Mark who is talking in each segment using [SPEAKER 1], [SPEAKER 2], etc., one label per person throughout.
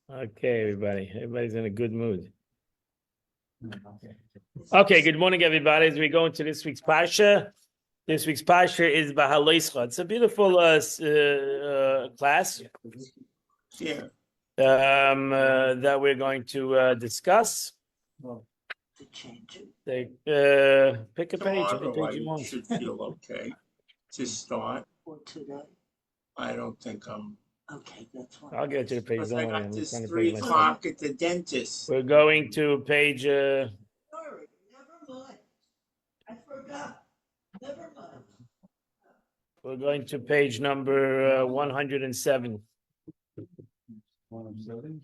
[SPEAKER 1] Okay, everybody. Everybody's in a good mood. Okay, good morning, everybody. As we go into this week's Parsha, this week's Parsha is Bahaloischa. It's a beautiful class that we're going to discuss. They pick a page. Any page you want.
[SPEAKER 2] Should feel okay to start.
[SPEAKER 3] Or today?
[SPEAKER 2] I don't think I'm.
[SPEAKER 3] Okay, that's fine.
[SPEAKER 1] I'll get you the page.
[SPEAKER 2] Because
[SPEAKER 1] Don't
[SPEAKER 2] I
[SPEAKER 1] worry.
[SPEAKER 2] got
[SPEAKER 1] I'm
[SPEAKER 2] this
[SPEAKER 1] trying to
[SPEAKER 2] 3
[SPEAKER 1] page
[SPEAKER 2] o'clock at the dentist.
[SPEAKER 1] We're going to page.
[SPEAKER 3] Sorry, never mind. I forgot. Never mind.
[SPEAKER 1] We're going to page number 107.
[SPEAKER 4] 107?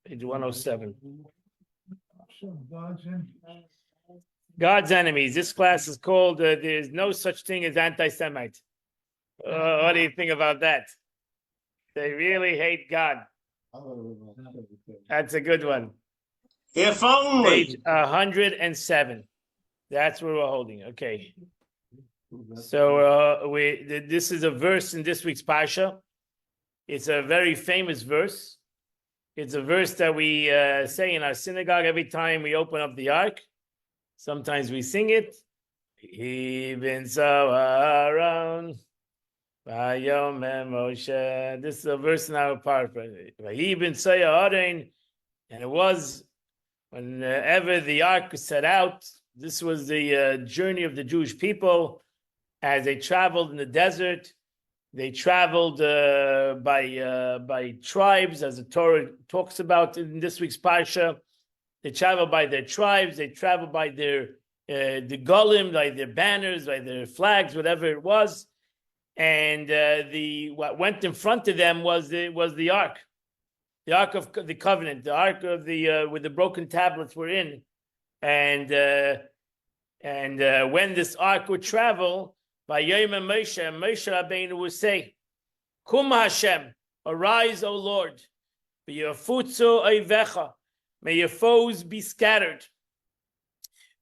[SPEAKER 1] Page 107. God's enemies. This class is called There's No Such Thing as Anti-Semite. What do you think about that? They really hate God. That's a good one.
[SPEAKER 2] If only.
[SPEAKER 1] Page 107. That's where we're holding. Okay. So this is a verse in this week's Parsha. It's a very famous verse. It's a verse that we say in our synagogue every time we open up the ark. Sometimes we sing it. Even so around. This is a verse in our Parsha. And it was whenever the ark was set out. This was the journey of the Jewish people as they traveled in the desert. They traveled by tribes, as the Torah talks about in this week's Parsha. They traveled by their tribes. They traveled by their the golim, by their banners, by their flags, whatever it was. And what went in front of them was the ark of the covenant, the ark of the where the broken tablets were in. And when this ark would travel, by Yom Moshe Rabbeinu would say, "Kum Hashem, arise, O Lord, v'yafutzu oivecha, may your foes be scattered,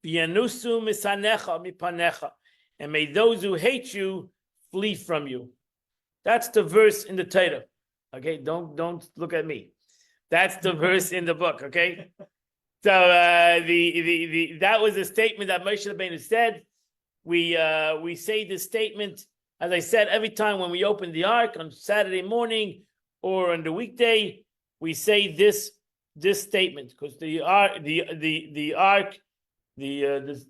[SPEAKER 1] v'yanusu misanecha mipanecha, and may those who hate you flee from you." That's the verse in the Torah. Okay, don't look at me. That's the verse in the book. Okay, so that was a statement that Moshe Rabbeinu said. We say this statement, as I said, every time when we open the ark on Saturday morning or on the weekday, we say this statement because the ark is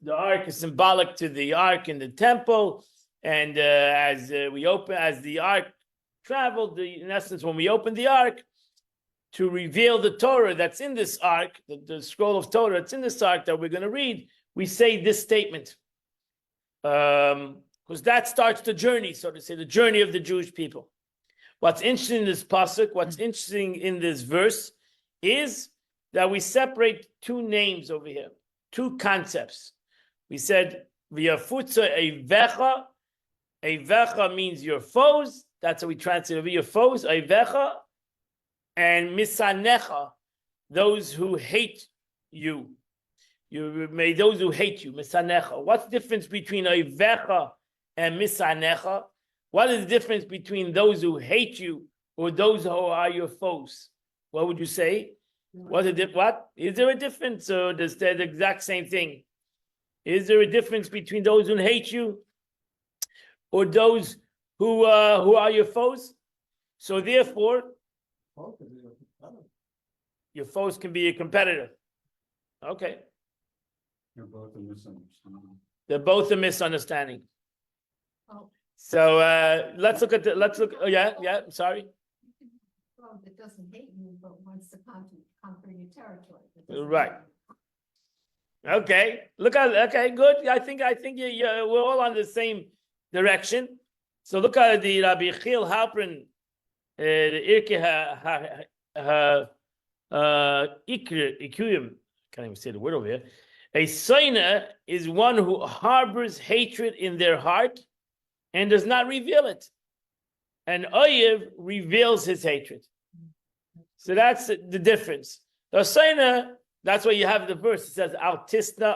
[SPEAKER 1] symbolic to the ark in the temple, and as the ark traveled, in essence, when we open the ark to reveal the Torah that's in this ark, the scroll of Torah that's in this ark that we're going to read, we say this statement. Because that starts the journey, so to say, the journey of the Jewish people. What's interesting in this pasuk, what's interesting in this verse, is that we separate two names over here, two concepts. We said, "V'yafutza eivecha." Eivecha means your foes. That's how we translate it. Your foes, eivecha, and misanecha, those who hate you. You may those who hate you, misanecha. What's the difference between oivecha and misanecha? What is the difference between those who hate you or those who are your foes? What would you say? What is there a difference, or is that the exact same thing? Is there a difference between those who hate you or those who are your foes? So therefore, your foes can be a competitor. Okay.
[SPEAKER 4] They're both a misunderstanding.
[SPEAKER 1] They're both a misunderstanding.
[SPEAKER 5] Oh.
[SPEAKER 1] So let's look. Oh, yeah. Sorry.
[SPEAKER 5] Well, it doesn't hate you, but wants to conquer your territory.
[SPEAKER 1] Right. Okay. Okay. Good. I think we're all on the same direction. So look at the Rabbi Chil Halpern, the Irke Ikuyim. Can't even say the word over here. A soiner is one who harbors hatred in their heart and does not reveal it. An oyev reveals his hatred. So that's the difference. The soiner, that's why you have the verse. It says, "Al tisna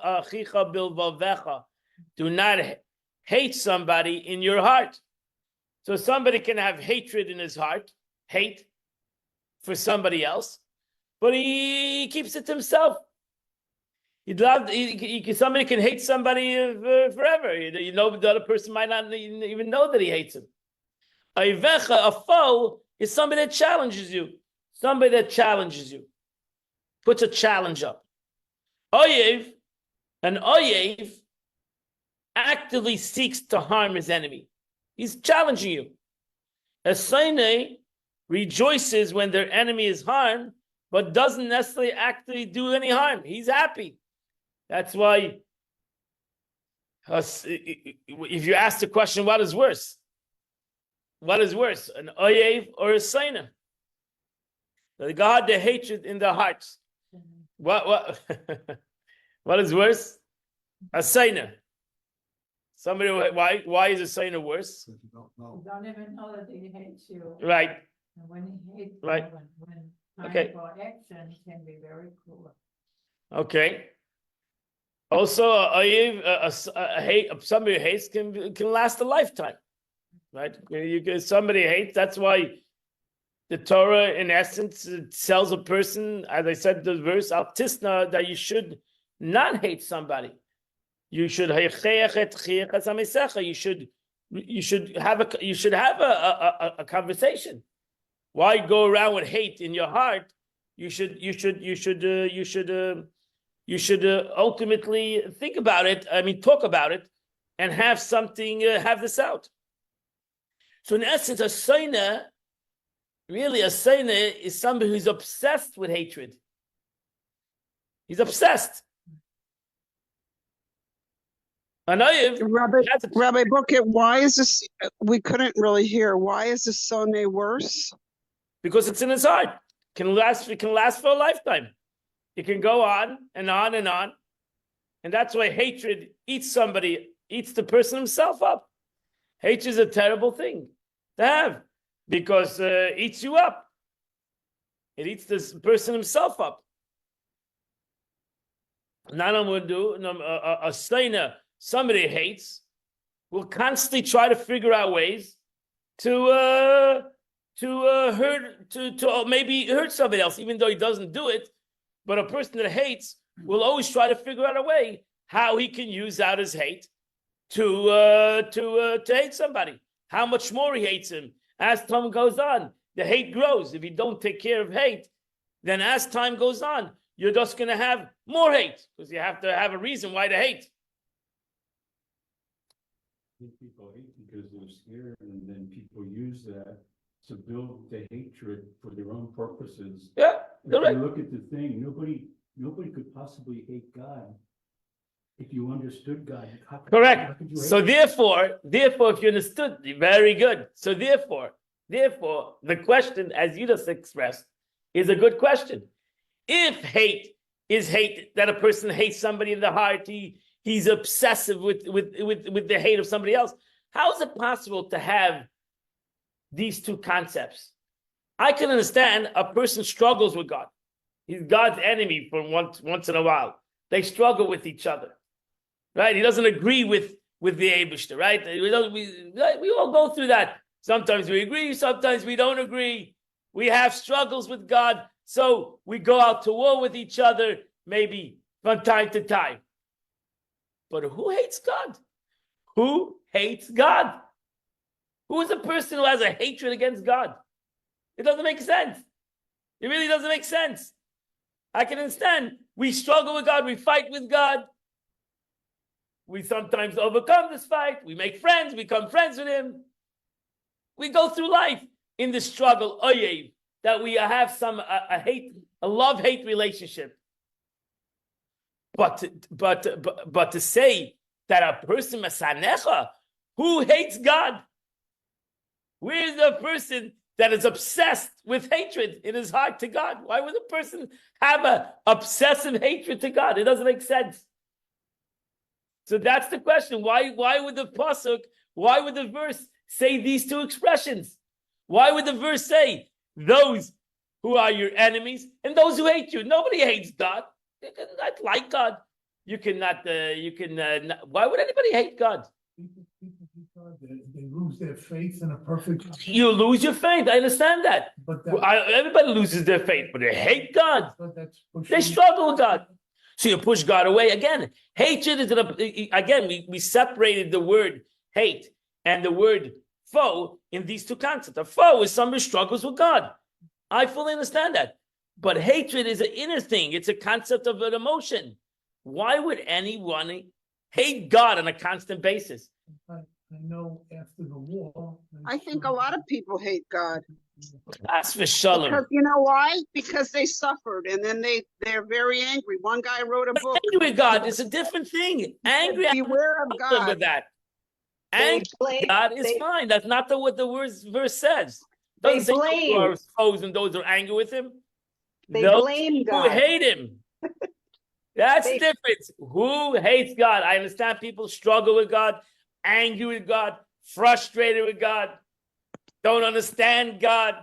[SPEAKER 1] achicha bilvavecha." Do not hate somebody in your heart. So somebody can have hatred in his heart, hate, for somebody else, but he keeps it to himself. He'd love. Somebody can hate somebody forever. You know, the other person might not even know that he hates him. A foe is somebody that challenges you. Somebody that challenges you, puts a challenge up. Oyev, an oyev actively seeks to harm his enemy. He's challenging you. A Saine rejoices when their enemy is harmed, but doesn't necessarily actively do any harm. He's happy. That's why if you ask the question, what is worse? What is worse, an oyev or a Saine? The God, the hatred in their hearts. What what is worse? A Saine. Somebody, why is a Saine worse?
[SPEAKER 4] But you don't know.
[SPEAKER 5] You don't even know that he hates you.
[SPEAKER 1] Right.
[SPEAKER 5] And when he hates you,
[SPEAKER 1] Right.
[SPEAKER 5] when time
[SPEAKER 1] Okay.
[SPEAKER 5] for action can be very cruel.
[SPEAKER 1] Okay. Also, a hate, somebody who hates can last a lifetime, right? Somebody hates. That's why the Torah, in essence, it tells a person, as I said, the verse al tisna, that you should not hate somebody. You should have a conversation. Why go around with hate in your heart? You should ultimately think about it. I mean, talk about it, and have something. Have this out. So, in essence, a Saina, really, a Saina is somebody who's obsessed with hatred. He's obsessed.
[SPEAKER 6] Rabbi Bucket, why is this? We couldn't really hear. Why is this Sone worse?
[SPEAKER 1] Because it's in his heart. It can last for a lifetime. It can go on and on and on. And that's why hatred eats the person himself up. Hatred is a terrible thing to have because it eats you up. It eats this person himself up. A Saina, somebody hates, will constantly try to figure out ways to maybe hurt somebody else, even though he doesn't do it. But a person that hates will always try to figure out a way how he can use out his hate to hate somebody. How much more he hates him. As time goes on, the hate grows. If you don't take care of hate, then as time goes on, you're just going to have more hate because you have to have a reason why to hate.
[SPEAKER 4] People hate because they're scared, and then people use that to build the hatred for their own purposes.
[SPEAKER 1] Yeah,
[SPEAKER 4] If
[SPEAKER 1] correct.
[SPEAKER 4] you look at the thing, nobody could possibly hate God if you understood God. How
[SPEAKER 1] Correct.
[SPEAKER 4] could you hate
[SPEAKER 1] So
[SPEAKER 4] him?
[SPEAKER 1] therefore, if you understood, very good. So therefore, the question, as you just expressed, is a good question. If hate is hate, that a person hates somebody in the heart, he's obsessive with the hate of somebody else. How is it possible to have these two concepts? I can understand a person struggles with God. He's God's enemy for once in a while. They struggle with each other, right? He doesn't agree with the Eibishter, right? We all go through that. Sometimes we agree, sometimes we don't agree. We have struggles with God, so we go out to war with each other, maybe from time to time. But who hates God? Who hates God? Who is a person who has a hatred against God? It doesn't make sense. It really doesn't make sense. I can understand. We struggle with God. We fight with God. We sometimes overcome this fight. We make friends. We become friends with Him. We go through life in the struggle, oyev, that we have a love-hate relationship. But to say that a person masanecha who hates God, where is the person that is obsessed with hatred in his heart to God? Why would a person have a obsessive hatred to God? It doesn't make sense. So that's the question. Why would the pasuk? Why would the verse say these two expressions? Why would the verse say those who are your enemies and those who hate you? Nobody hates God. You cannot like God. You cannot. Why would anybody hate God?
[SPEAKER 4] People hate God, they lose
[SPEAKER 7] lose their faith in a perfect.
[SPEAKER 1] You lose your faith. I understand that.
[SPEAKER 7] But
[SPEAKER 1] Everybody loses their faith, but they hate God.
[SPEAKER 7] that's
[SPEAKER 1] They struggle with God. So you push God away. Again, hatred is, again, we separated the word hate and the word foe in these two concepts. A foe is somebody who struggles with God. I fully understand that. But hatred is an inner thing. It's a concept of an emotion. Why would anyone hate God on a constant basis?
[SPEAKER 7] I know after the war.
[SPEAKER 6] I think a lot of people hate God.
[SPEAKER 1] That's for shalom.
[SPEAKER 6] Because you know why? Because they suffered and then they're very angry. One guy wrote a book.
[SPEAKER 1] Angry with God is a different thing. Angry,
[SPEAKER 6] Beware of God.
[SPEAKER 1] with that.
[SPEAKER 3] They
[SPEAKER 1] Angry
[SPEAKER 3] blame-
[SPEAKER 1] God is
[SPEAKER 3] they-
[SPEAKER 1] fine. That's not what the verse says.
[SPEAKER 3] They
[SPEAKER 1] Doesn't say those who
[SPEAKER 3] blame.
[SPEAKER 1] are foes and those who are angry with him.
[SPEAKER 3] They
[SPEAKER 1] Those
[SPEAKER 3] blame
[SPEAKER 1] who
[SPEAKER 3] God.
[SPEAKER 1] hate him. That's
[SPEAKER 3] They-
[SPEAKER 1] the difference. Who hates God? I understand people struggle with God, angry with God, frustrated with God, don't understand God,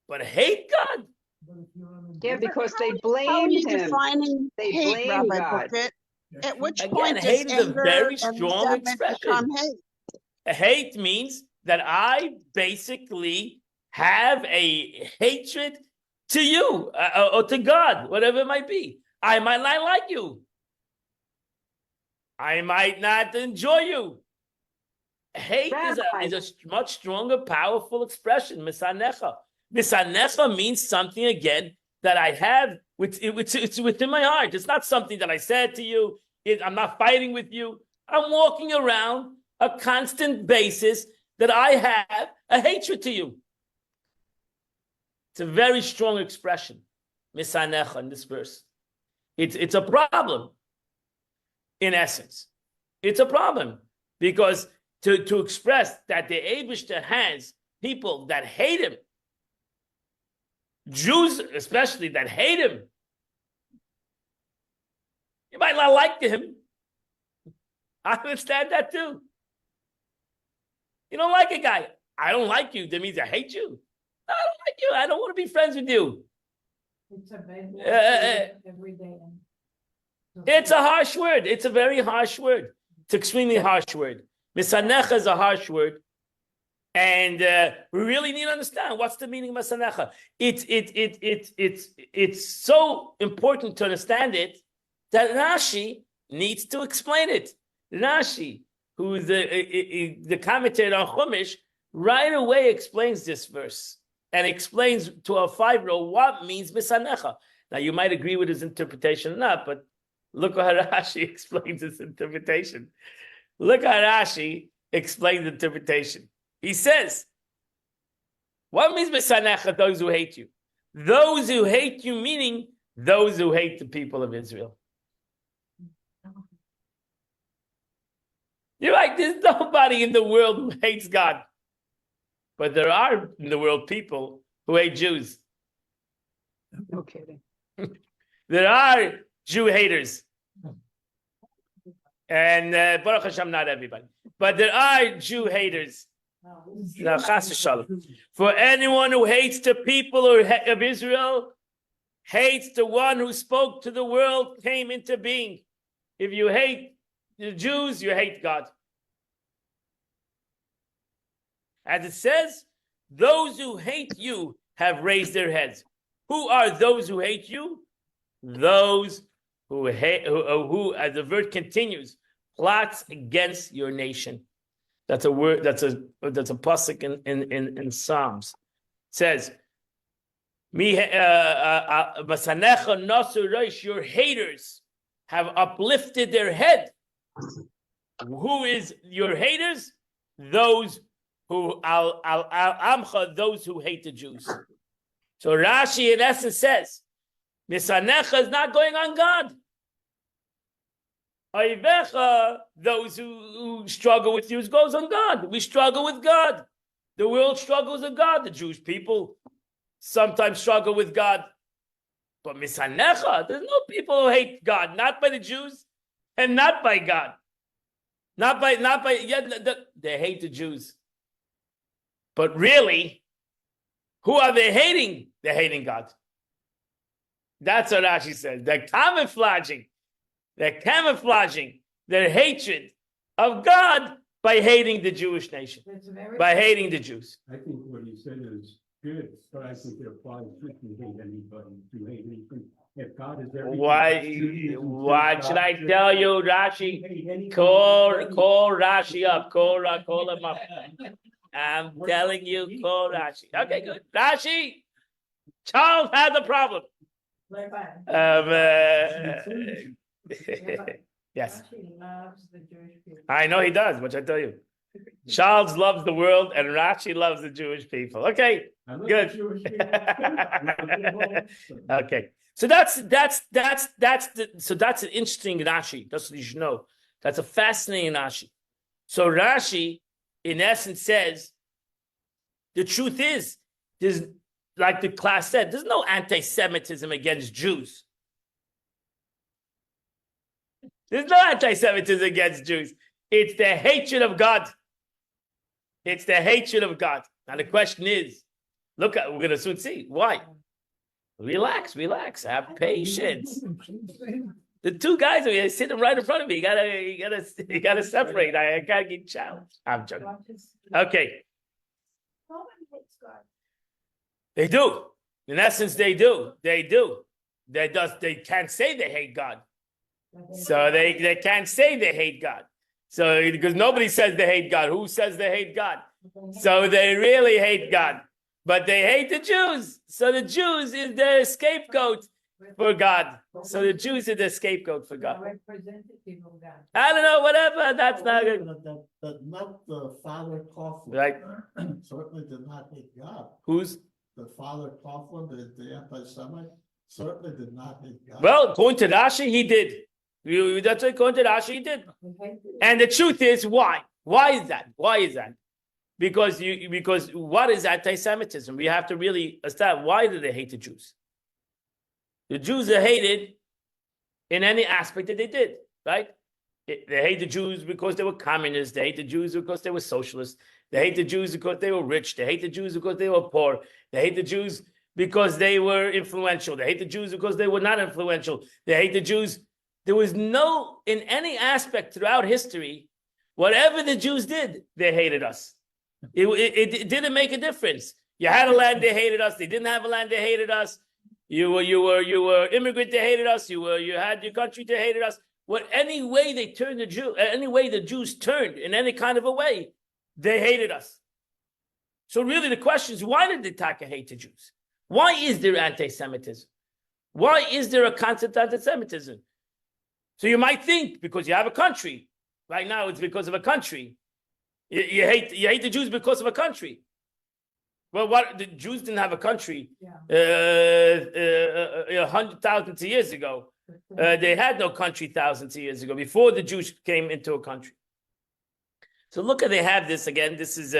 [SPEAKER 1] but hate God.
[SPEAKER 3] Yeah, because they
[SPEAKER 6] How are
[SPEAKER 3] blame
[SPEAKER 6] you
[SPEAKER 3] him.
[SPEAKER 6] defining
[SPEAKER 3] They
[SPEAKER 6] hate,
[SPEAKER 3] blame
[SPEAKER 6] Rabbi
[SPEAKER 3] God.
[SPEAKER 6] Bucket? At which
[SPEAKER 1] Again,
[SPEAKER 6] point does
[SPEAKER 1] hate is a
[SPEAKER 6] anger
[SPEAKER 1] very
[SPEAKER 6] and
[SPEAKER 1] strong
[SPEAKER 6] resentment
[SPEAKER 1] expression.
[SPEAKER 6] become hate?
[SPEAKER 1] Hate means that I basically have a hatred to you or to God, whatever it might be. I might not like you. I might not enjoy you. Hate
[SPEAKER 3] Rabbi.
[SPEAKER 1] is a much stronger, powerful expression. Misanecha. Misanecha means something again that I have. It's within my heart. It's not something that I said to you. I'm not fighting with you. I'm walking around a constant basis that I have a hatred to you. It's a very strong expression. Misanecha in this verse. It's a problem. In essence, it's a problem because to express that the Eibishter has people that hate him, Jews especially that hate him. You might not like him. I understand that too. You don't like a guy. I don't like you. That means I hate you. I don't like you. I don't want to be friends with you.
[SPEAKER 5] It's a bad word every day.
[SPEAKER 1] It's a harsh word. It's a very harsh word. It's an extremely harsh word. Misanecha is a harsh word. And we really need to understand what's the meaning of Misanecha. It's so important to understand it that Rashi needs to explain it. Rashi, who is the commentator on Chumash, right away explains this verse and explains to a 5-year-old what means Misanecha. Now, you might agree with his interpretation or not, but look how Rashi explains his interpretation. Look how Rashi explains the interpretation. He says, what means Misanecha, those who hate you? Those who hate you, meaning those who hate the people of Israel. You're right, there's nobody in the world who hates God. But there are in the world people who hate Jews.
[SPEAKER 3] No kidding.
[SPEAKER 1] There are Jew haters. And Baruch Hashem, not everybody. But there are Jew haters. Now, chas v'shalom. For anyone who hates the people of Israel, hates the one who spoke to the world, came into being. If you hate the Jews, you hate God. As it says, those who hate you have raised their heads. Who are those who hate you? Those who hate, who, as the verse continues, plots against your nation. That's a word. That's a pasuk in Psalms. It says, your haters have uplifted their head. Who is your haters? Those who al-amcha, those who hate the Jews. So Rashi in essence says, Misanecha is not going on God. Oivecha, those who struggle with you, goes on God. We struggle with God. The world struggles with God. The Jewish people sometimes struggle with God. But Misanecha, there's no people who hate God, not by the Jews and not by God. They hate the Jews. But really, who are they hating? They're hating God. That's what Rashi says. They're camouflaging their hatred of God by hating the Jewish nation,
[SPEAKER 5] It's very.
[SPEAKER 1] by hating the Jews.
[SPEAKER 4] I think what he said is good, but I think it applies to hate anybody, to hate anything. If God is everything.
[SPEAKER 1] Why should I tell you, Rashi? Call Rashi up. Call him up. I'm telling you, call Rashi. Okay, good. Rashi, Charles had the problem. Yes,
[SPEAKER 5] Loves the Jewish people.
[SPEAKER 1] I know he does. What should I tell you? Charles loves the world, and Rashi loves the Jewish people. Okay, good. Okay, so that's an interesting Rashi. That's what you should know. That's a fascinating Rashi. So Rashi, in essence, says the truth is there's, like the class said, there's no anti-Semitism against Jews. There's no anti-Semitism against Jews. It's the hatred of God. It's the hatred of God. Now the question is, we're going to soon see why. Relax, have patience. The two guys are sitting right in front of me. You gotta separate. I gotta get challenged. I'm joking. Okay. They do. In essence, they do. They can't say they hate God. So they can't say they hate God. So because nobody says they hate God. Who says they hate God? So they really hate God. But they hate the Jews. So the Jews is their scapegoat for God. So the Jews are the scapegoat for God. I don't know, whatever. That's not good.
[SPEAKER 8] But not the Father Coughlin.
[SPEAKER 1] Right.
[SPEAKER 8] Certainly did not hate God.
[SPEAKER 1] Who's?
[SPEAKER 8] The Father Coughlin, the anti-Semite, certainly did not hate God.
[SPEAKER 1] Well, according to Rashi, he did. That's what according to Rashi, he did. And the truth is, why? Why is that? Why is that? Because what is anti-Semitism? We have to really establish, why do they hate the Jews? The Jews are hated in any aspect that they did, right? They hate the Jews because they were communists. They hate the Jews because they were socialists. They hate the Jews because they were rich. They hate the Jews because they were poor. They hate the Jews because they were influential. They hate the Jews because they were not influential. They hate the Jews. There was no, in any aspect throughout history, whatever the Jews did, they hated us. It didn't make a difference. You had a land, they hated us. They didn't have a land, they hated us. You were immigrant, they hated us. You had your country, they hated us. Any way they turned any way the Jews turned in any kind of a way, they hated us. So really the question is, why did the Taka hate the Jews? Why is there anti-Semitism? Why is there a constant anti-Semitism? So you might think because you have a country. Right now it's because of a country. You hate the Jews because of a country. Well, the Jews didn't have a country 100,000 years ago. They had no country thousands of years ago, before the Jews came into a country. So they have this again. This is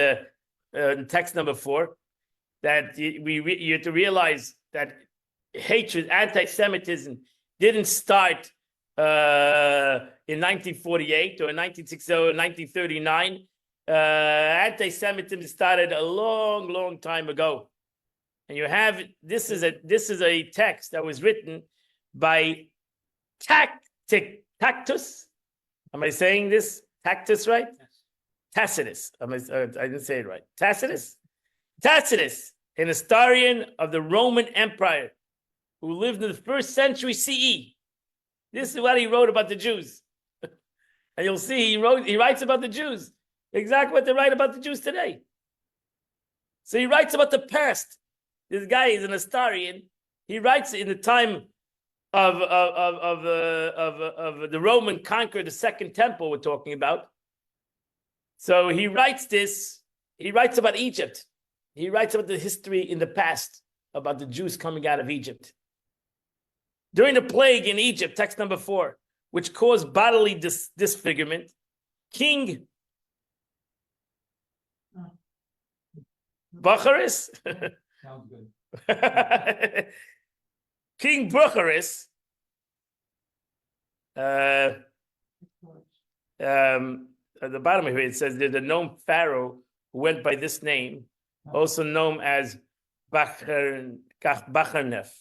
[SPEAKER 1] text number 4, that you have to realize that hatred, anti-Semitism didn't start in 1948 or in 1960 or 1939. Anti-Semitism started a long time ago, and you have this is a text that was written by Tacitus. Am I saying this? Tacitus, right? Tacitus. I didn't say it right. Tacitus, an historian of the Roman Empire who lived in the 1st century CE. This is what he wrote about the Jews. And you'll see he writes about the Jews. Exactly what they write about the Jews today. So he writes about the past. This guy is an historian. He writes in the time of the Roman conquer, the Second Temple we're talking about. So he writes this. He writes about Egypt. He writes about the history in the past, about the Jews coming out of Egypt. During the plague in Egypt, text number 4, which caused bodily disfigurement, King Bucharest,
[SPEAKER 4] Sounds good.
[SPEAKER 1] King Bucharest, at the bottom of here it says there's a known pharaoh who went by this name, also known as Bacharnef.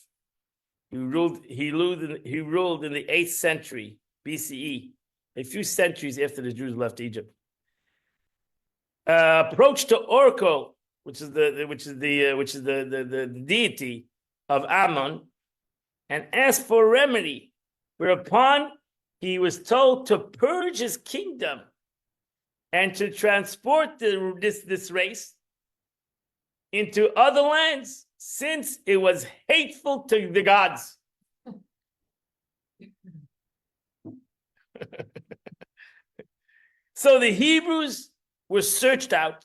[SPEAKER 1] He ruled in the 8th century BCE, a few centuries after the Jews left Egypt. approached to Oracle, which is the deity of Ammon, and asked for remedy, whereupon he was told to purge his kingdom and to transport this race into other lands, since it was hateful to the gods. So the Hebrews were searched out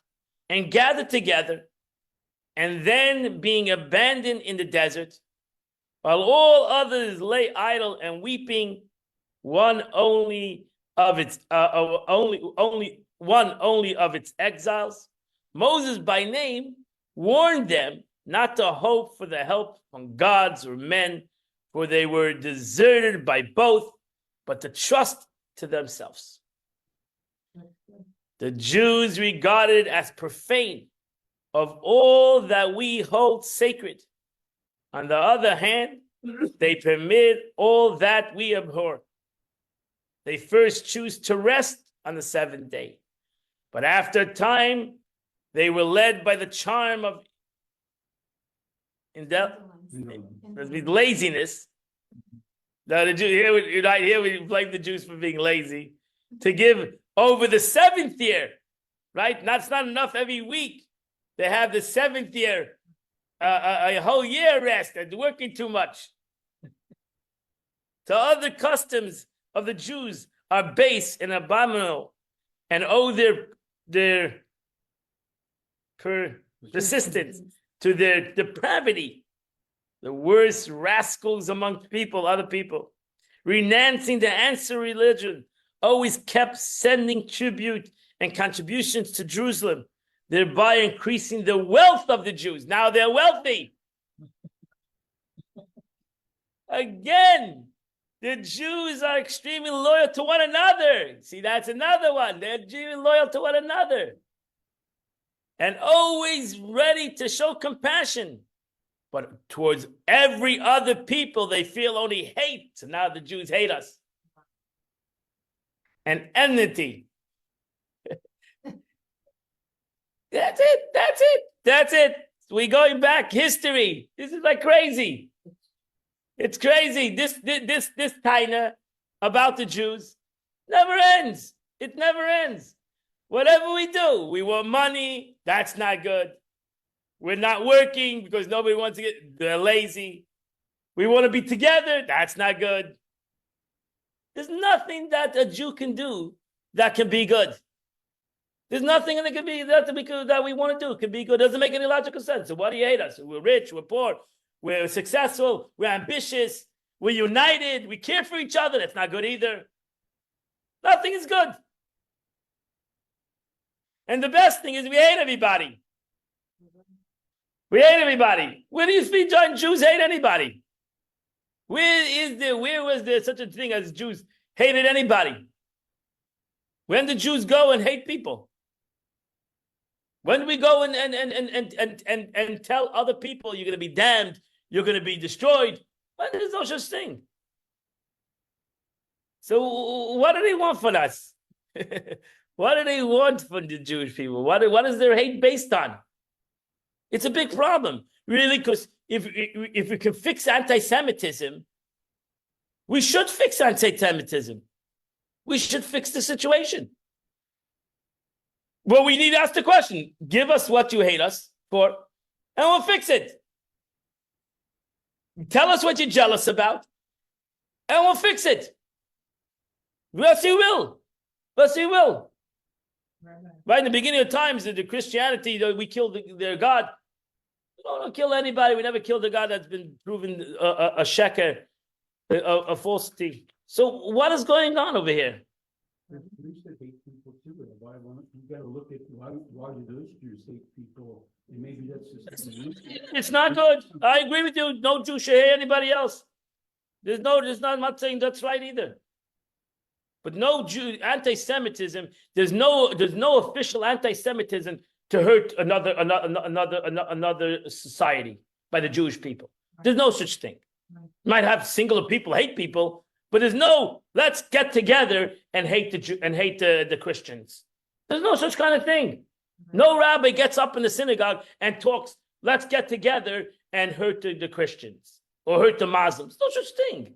[SPEAKER 1] and gathered together, and then being abandoned in the desert, while all others lay idle and weeping, one only of its exiles, Moses by name, warned them not to hope for the help from gods or men, for they were deserted by both, but to trust to themselves. The Jews regarded as profane of all that we hold sacred. On the other hand, they permit all that we abhor. They first choose to rest on the seventh day, but after time, they were led by the charm of laziness. Now the Jews, here we blame the Jews for being lazy, to give over the seventh year, right? That's not enough every week. They have the seventh year, a whole year rest and working too much. The other customs of the Jews are base and abominable, and owe their persistence to their depravity. The worst rascals among people, other people, renouncing the answer religion, always kept sending tribute and contributions to Jerusalem, thereby increasing the wealth of the Jews. Now they're wealthy. Again, the Jews are extremely loyal to one another. See, that's another one. They're extremely loyal to one another. And always ready to show compassion. But towards every other people, they feel only hate. So now the Jews hate us. And enmity. That's it. We're going back. History. This is like crazy. It's crazy. This taina about the Jews never ends. It never ends. Whatever we do, we want money. That's not good. We're not working because nobody wants to get, they're lazy. We want to be together. That's not good. There's nothing that a Jew can do that can be good. There's nothing that can be that we want to do can be good. It doesn't make any logical sense. So why do you hate us? We're rich, we're poor, we're successful, we're ambitious, we're united, we care for each other. That's not good either. Nothing is good. And the best thing is we hate everybody. We hate everybody. Where do you see Jews hate anybody? Where was there such a thing as Jews hated anybody? When did Jews go and hate people? When do we go and tell other people you're going to be damned, you're going to be destroyed? When there's no such thing. So what do they want from us? What do they want from the Jewish people? What is their hate based on? It's a big problem, really, because if we can fix anti-Semitism, we should fix anti-Semitism. We should fix the situation. Well, we need to ask the question, give us what you hate us for, and we'll fix it. Tell us what you're jealous about, and we'll fix it. Yes, you will. Yes, you will. Right in the beginning of times, the Christianity, we killed their God. We don't kill anybody. We never killed a God that's been proven a sheker, a falsity. So what is going on over here?
[SPEAKER 4] We should hate people too. Why you got to look at why do those Jews hate people? And maybe that's just
[SPEAKER 1] it's not good. I agree with you. No Jew should hate anybody else. I'm not saying that's right either. But no Jew anti-Semitism. There's no official anti-Semitism to hurt another society by the Jewish people. There's no such thing. You might have singular people hate people, but there's no let's get together and hate the Christians. There's no such kind of thing. No rabbi gets up in the synagogue and talks, let's get together and hurt the Christians or hurt the Muslims. No such thing.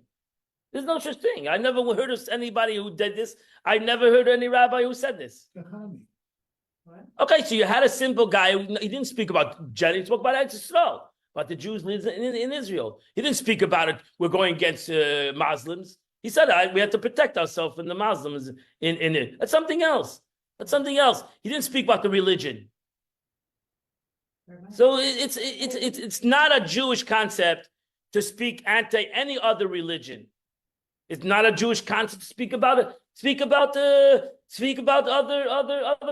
[SPEAKER 1] There's no such thing. I never heard of anybody who did this. I never heard any rabbi who said this. Okay, so you had a simple guy who he didn't speak about Jenny, he spoke about Israel, about the Jews in Israel. He didn't speak about it. We're going against Muslims. He said we have to protect ourselves from the Muslims in it. That's something else. That's something else. He didn't speak about the religion. So it's not a Jewish concept to speak anti any other religion. It's not a Jewish concept to speak about it. Speak about other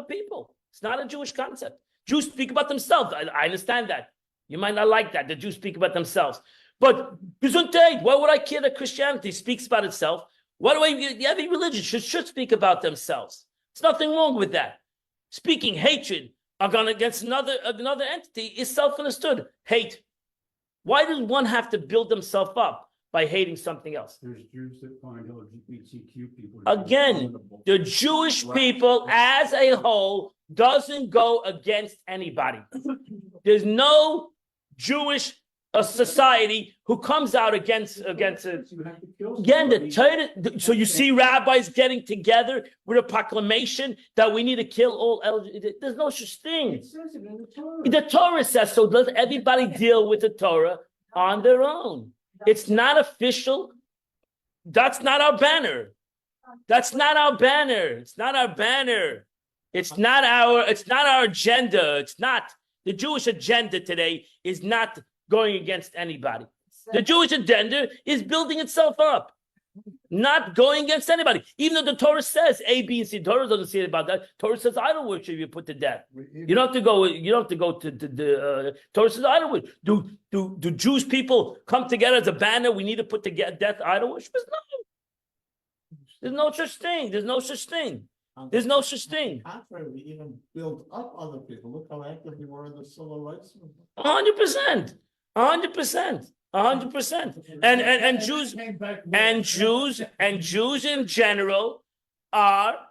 [SPEAKER 1] people. It's not a Jewish concept. Jews speak about themselves. I understand that. You might not like that. The Jews speak about themselves. But why would I care that Christianity speaks about itself? Every religion should speak about themselves. There's nothing wrong with that. Speaking hatred against another entity is self-understood. Hate. Why does one have to build themselves up by hating something else?
[SPEAKER 4] There's Jews that find LGBTQ people.
[SPEAKER 1] Again, the Jewish people as a whole doesn't go against anybody. There's no Jewish society who comes out against it. Again, the Torah, so you see rabbis getting together with a proclamation that we need to kill all LGBT. There's no such thing.
[SPEAKER 4] It says it in the Torah.
[SPEAKER 1] The Torah says so. Let everybody deal with the Torah on their own. It's not official. That's not our banner. That's not our banner. It's not our banner. It's not our agenda. It's not. The Jewish agenda today is not going against anybody. The Jewish agenda is building itself up, not going against anybody. Even though the Torah says A, B, and C, the Torah doesn't say about that. Torah says idol worship you put to death. You don't have to go. You don't have to go to the Torah says idol worship. Do Jewish people come together as a banner? We need to put to death idol worship. No. There's no such thing. There's no such thing. There's no such thing.
[SPEAKER 8] Contrary, we even build up other people. Look how active we were in the civil rights movement.
[SPEAKER 1] 100%. 100%. 100%. And Jews in general are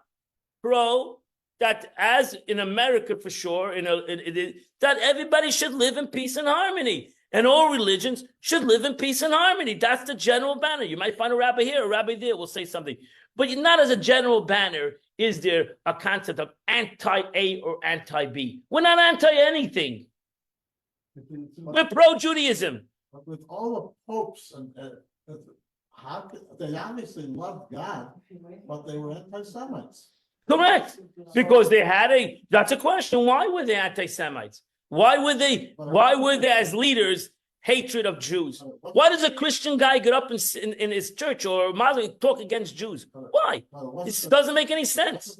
[SPEAKER 1] pro that, as in America for sure, that everybody should live in peace and harmony. And all religions should live in peace and harmony. That's the general banner. You might find a rabbi here, a rabbi there will say something. But not as a general banner is there a concept of anti-A or anti-B. We're not anti-anything. We're pro-Judaism.
[SPEAKER 8] But with all the popes and they obviously loved God, but they were anti-Semites.
[SPEAKER 1] Correct. Because that's a question. Why were they anti-Semites? Why were they as leaders hatred of Jews? Why does a Christian guy get up in his church or Muslim talk against Jews? Why? It doesn't make any sense.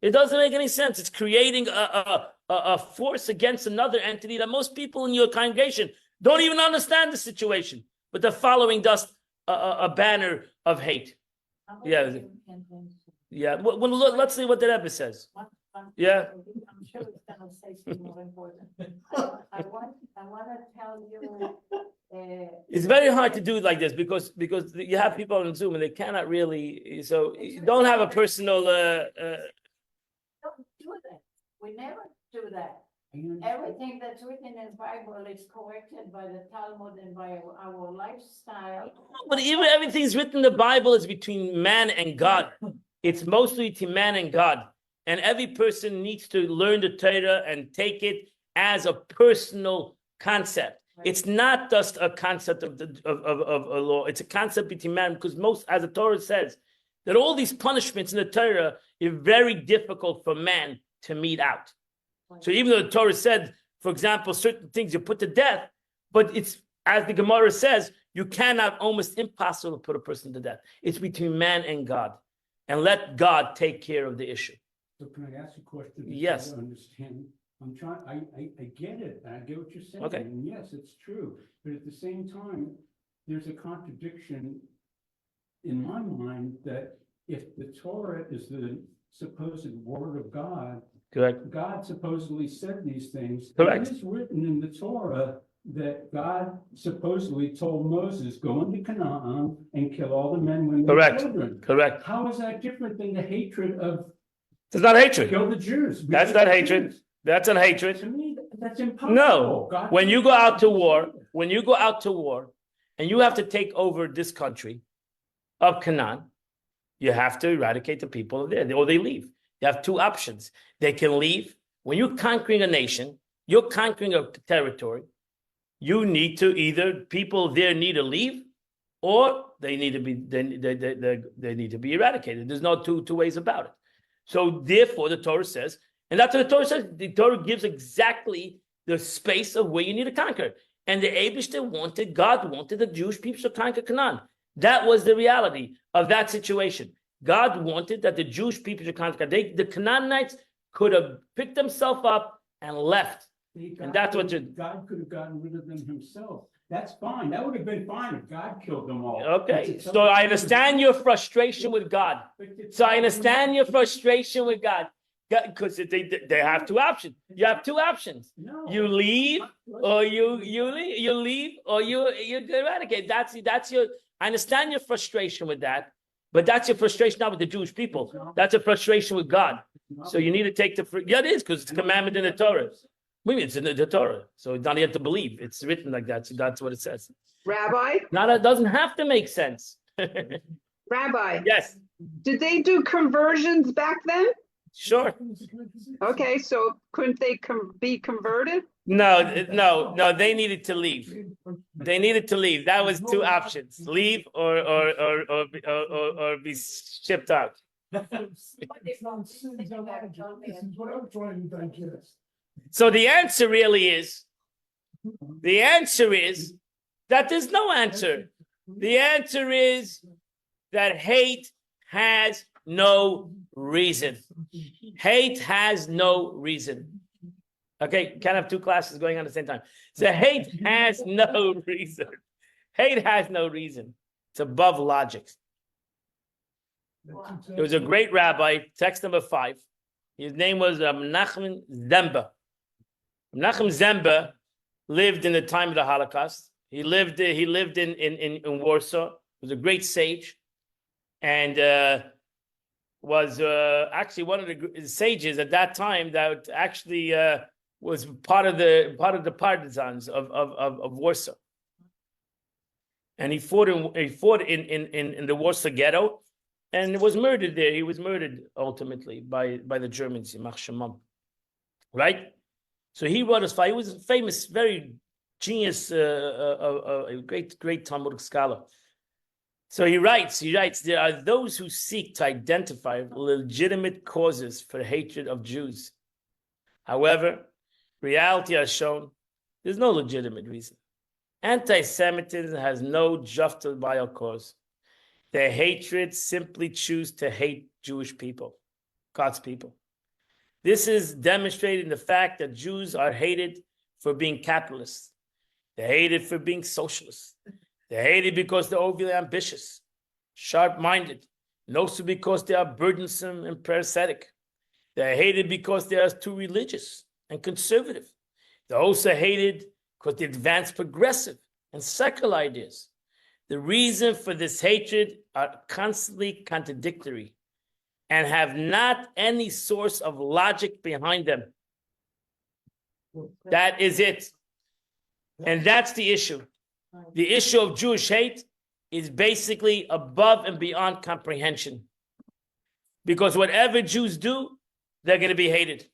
[SPEAKER 1] It doesn't make any sense. It's creating a force against another entity that most people in your congregation don't even understand the situation, but they're following just a banner of hate. Yeah. Yeah. Well, let's see what the Rebbe says. Yeah.
[SPEAKER 5] I'm sure it's gonna say something more important. I want to tell you.
[SPEAKER 1] It's very hard to do it like this because you have people on Zoom and they cannot really. So you don't have a personal.
[SPEAKER 5] Don't do that. We never do that. Everything that's written in the Bible is corrected by the Talmud and by our lifestyle.
[SPEAKER 1] But even everything's written in the Bible is between man and God. It's mostly between man and God. And every person needs to learn the Torah and take it as a personal concept. Right. It's not just a concept of a law. It's a concept between man, because as the Torah says, that all these punishments in the Torah are very difficult for man to mete out. Right. So even though the Torah said, for example, certain things you put to death, but it's, as the Gemara says, you cannot, almost impossible to put a person to death. It's between man and God. And let God take care of the issue.
[SPEAKER 4] So can I ask a question?
[SPEAKER 1] Yes.
[SPEAKER 4] I understand. I get it. I get what you're saying.
[SPEAKER 1] Okay.
[SPEAKER 4] And yes, it's true. But at the same time, there's a contradiction in my mind that if the Torah is the supposed word of God,
[SPEAKER 1] correct,
[SPEAKER 4] God supposedly said these things.
[SPEAKER 1] Correct.
[SPEAKER 4] It is written in the Torah that God supposedly told Moses, go into Canaan and kill all the men, women, and children.
[SPEAKER 1] Correct.
[SPEAKER 4] How is that different than the hatred of
[SPEAKER 1] It's not hatred.
[SPEAKER 4] kill the Jews?
[SPEAKER 1] That's not hatred. That's an hatred.
[SPEAKER 4] To me, that's impossible.
[SPEAKER 1] No,
[SPEAKER 4] God
[SPEAKER 1] when
[SPEAKER 4] can-
[SPEAKER 1] you go out to war, and you have to take over this country of Canaan, you have to eradicate the people of there, or they leave. You have two options. They can leave. When you're conquering a nation, you're conquering a territory. You need to either people there need to leave, or they need to be they need to be eradicated. There's no two ways about it. So therefore, the Torah says, and that's what the Torah says. The Torah gives exactly the space of where you need to conquer. And the Eibishter God wanted the Jewish people to conquer Canaan. That was the reality of that situation. God wanted that the Jewish people should conquer. The Canaanites could have picked themselves up and left. And that's what
[SPEAKER 4] God could have gotten rid of them himself. That's fine. That would have been fine if God killed them all.
[SPEAKER 1] Okay,
[SPEAKER 4] It's
[SPEAKER 1] so I understand your frustration with God. So I understand your frustration with God. Because they have two options. You have two options.
[SPEAKER 4] No.
[SPEAKER 1] You leave, or you leave, or you eradicate. That's your. I understand your frustration with that, but that's your frustration not with the Jewish people. That's a frustration with God. So you need to take it is because it's a commandment in the Torah. Maybe it's in the Torah, so it's not yet to believe. It's written like that, so that's what it says.
[SPEAKER 3] Rabbi,
[SPEAKER 1] Now that doesn't have to make sense.
[SPEAKER 3] Rabbi,
[SPEAKER 1] Yes,
[SPEAKER 3] did they do conversions back then?
[SPEAKER 1] sure.
[SPEAKER 3] Okay, so couldn't they be converted?
[SPEAKER 1] No, they needed to leave. They needed to leave. That was two options: leave or be shipped out.
[SPEAKER 7] This is what I'm trying to digest.
[SPEAKER 1] So the answer really is that there's no answer. The answer is that hate has no reason. Hate has no reason. Okay, can't have two classes going on at the same time. So hate has no reason. Hate has no reason. It's above logic. There was a great rabbi, text number 5. His name was Menachem Zemba. Menachem Zemba lived in the time of the Holocaust. He lived in Warsaw. He was a great sage, and was actually one of the sages at that time that actually was part of the partisans of Warsaw. And he fought in the Warsaw ghetto, and was murdered there. He was murdered ultimately by the Germans, right? So he wrote us. He was a famous, very genius, a great Talmudic scholar. So he writes, there are those who seek to identify legitimate causes for hatred of Jews. However, reality has shown there's no legitimate reason. Anti-Semitism has no justifiable cause. Their hatred simply choose to hate Jewish people, God's people. This is demonstrated in the fact that Jews are hated for being capitalists. They're hated for being socialists. They're hated because they're overly ambitious, sharp-minded, and also because they are burdensome and parasitic. They're hated because they are too religious and conservative. They're also hated because they advance progressive and secular ideas. The reason for this hatred are constantly contradictory and have not any source of logic behind them. That is it. And that's the issue. The issue of Jewish hate is basically above and beyond comprehension. Because whatever Jews do, they're going to be hated.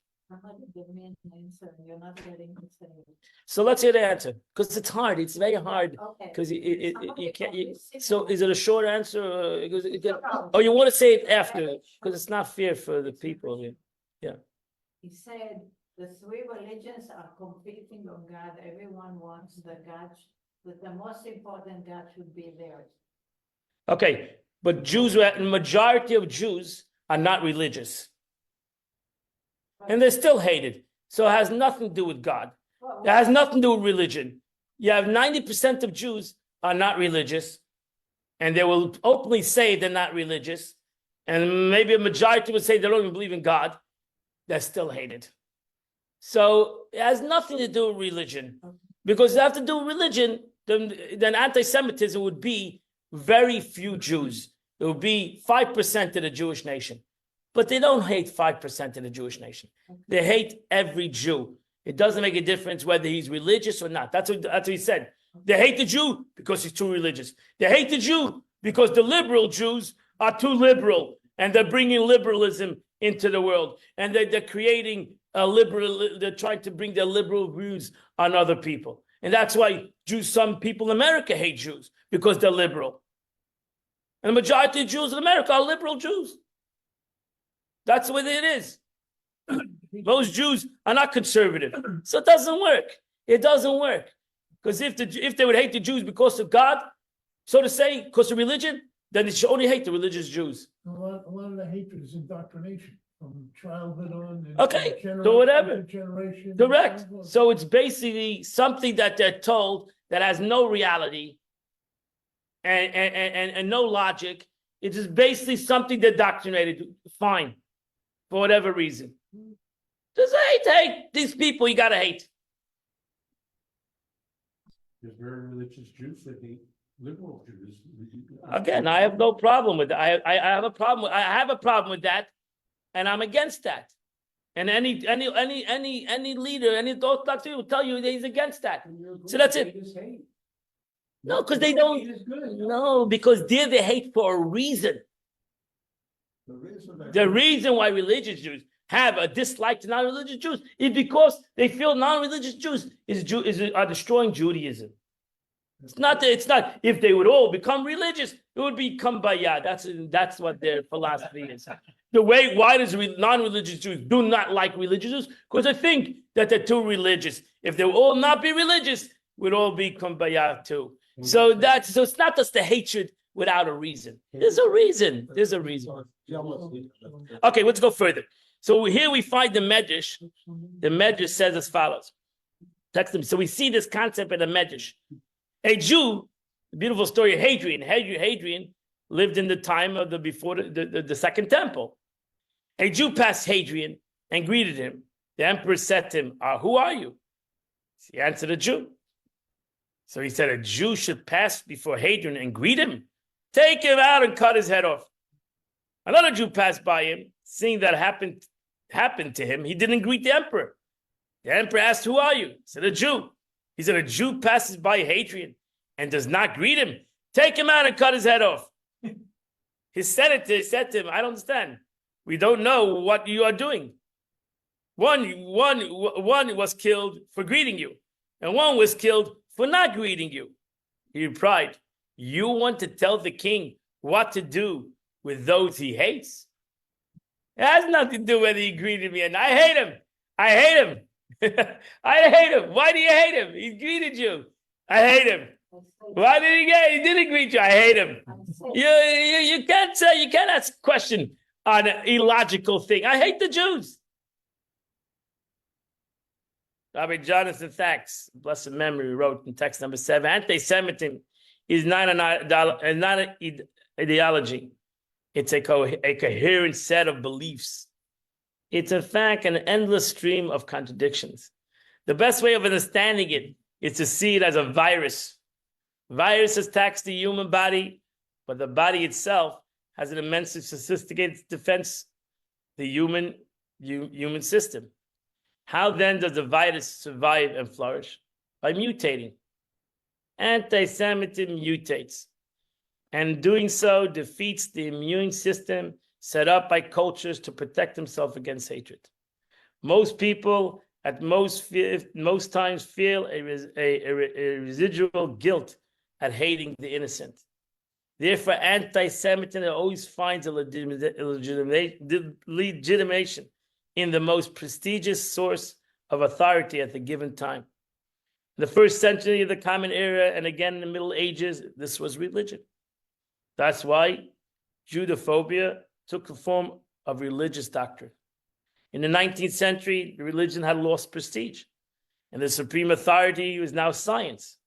[SPEAKER 1] So let's hear the answer, because it's hard. It's very hard because you can't. So is it a short answer? Or you want to say it after, because it's not fair for the people. Yeah.
[SPEAKER 5] He said the three religions are competing on God. Everyone wants the God, but the most important God should be theirs.
[SPEAKER 1] Okay, but the majority of Jews are not religious, and they're still hated. So it has nothing to do with God. It has nothing to do with religion. You have 90% of Jews are not religious, and they will openly say they're not religious, and maybe a majority would say they don't even believe in God. They're still hated. So it has nothing to do with religion, because if it has to do with religion, then anti-Semitism would be very few Jews. It would be 5% of the Jewish nation. But they don't hate 5% of the Jewish nation. They hate every Jew. It doesn't make a difference whether he's religious or not. That's what he said. They hate the Jew because he's too religious. They hate the Jew because the liberal Jews are too liberal, and they're bringing liberalism into the world, and they're creating a liberal. They're trying to bring their liberal views on other people, and that's why some people in America hate Jews because they're liberal, and the majority of Jews in America are liberal Jews. That's the way it is. Those Jews are not conservative, so it doesn't work. It doesn't work because if they would hate the Jews because of God, so to say, because of religion, then they should only hate the religious Jews.
[SPEAKER 7] A lot of the hatred is indoctrination from childhood on. And
[SPEAKER 1] Okay,
[SPEAKER 7] generation
[SPEAKER 1] so whatever.
[SPEAKER 7] to generation.
[SPEAKER 1] Correct. So it's basically something that they're told that has no reality and no logic. It is basically something they're indoctrinated. Fine, for whatever reason. Just hate these people. You gotta hate.
[SPEAKER 4] There's very religious Jews that hate liberal Jews.
[SPEAKER 1] Again, I have no problem with that. I have a problem. I have a problem with that, and I'm against that. And any leader, any Orthodox leader will tell you that he's against that. So that's it. No, because they don't. No, because they're the hate for a reason. The reason why religious Jews have a dislike to non-religious Jews is because they feel non-religious Jews are destroying Judaism. It's not if they would all become religious, it would be kumbaya. That's what their philosophy is. Why does non-religious Jews do not like religious Jews? Because they think that they're too religious. If they would all not be religious, we'd all be kumbaya too. So it's not just the hatred without a reason. There's a reason. Okay, let's go further. So here we find the Medrash. The Medrash says as follows. Text them. So we see this concept in the Medrash. A Jew, the beautiful story of Hadrian. Hadrian lived in the time of before the Second Temple. A Jew passed Hadrian and greeted him. The emperor said to him, "Who are you?" He answered, "A Jew." So he said, "A Jew should pass before Hadrian and greet him. Take him out and cut his head off." Another Jew passed by him. Seeing that happened to him, he didn't greet the emperor. The emperor asked, "Who are you?" He said, "A Jew." He said, "A Jew passes by Hadrian and does not greet him. Take him out and cut his head off." His senator said to him, "I don't understand. We don't know what you are doing. One was killed for greeting you, and one was killed for not greeting you." He replied, "You want to tell the king what to do with those he hates? It has nothing to do whether he greeted me, and I hate him. I hate him. I hate him. Why do you hate him? He greeted you. I hate him. Why did he didn't greet you? I hate him." You can't say, you can't ask a question on an illogical thing. I hate the Jews. Rabbi Jonathan Sachs, blessed memory, wrote in text number 7, anti-Semitism is not an ideology. It's a coherent set of beliefs. It's in fact an endless stream of contradictions. The best way of understanding it is to see it as a virus. Virus attacks the human body, but the body itself has an immensely sophisticated defense, the human system. How then does the virus survive and flourish? By mutating. Anti-Semitism mutates, and doing so defeats the immune system set up by cultures to protect themselves against hatred. Most people at most times feel a residual guilt at hating the innocent. Therefore, anti-Semitism always finds a legitimation in the most prestigious source of authority at the given time. In the first century of the Common Era, and again in the Middle Ages, this was religion. That's why Judophobia took the form of religious doctrine. In the 19th century, the religion had lost prestige, and the supreme authority was now science.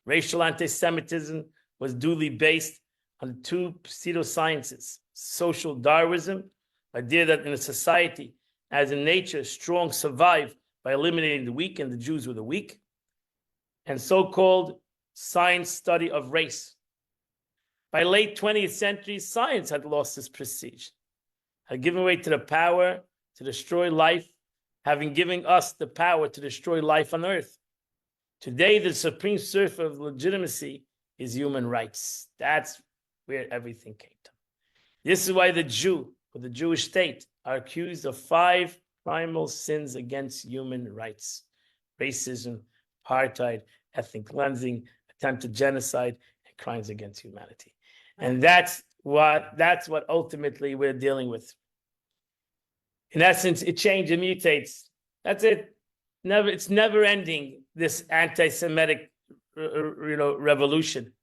[SPEAKER 1] Racial anti-Semitism was duly based on two pseudosciences: social Darwinism, idea that in a society, as in nature, strong survive by eliminating the weak, and the Jews were the weak, and so-called science study of race. By late 20th century, science had lost its prestige. had given way to the power to destroy life, having given us the power to destroy life on earth. Today, the supreme source of legitimacy is human rights. That's where everything came to. This is why the Jew, or the Jewish state, are accused of 5 primal sins against human rights: racism, apartheid, ethnic cleansing, attempted genocide, and crimes against humanity. And that's what ultimately we're dealing with. In essence, it changes, it mutates. That's it. It's never ending, this anti-Semitic revolution.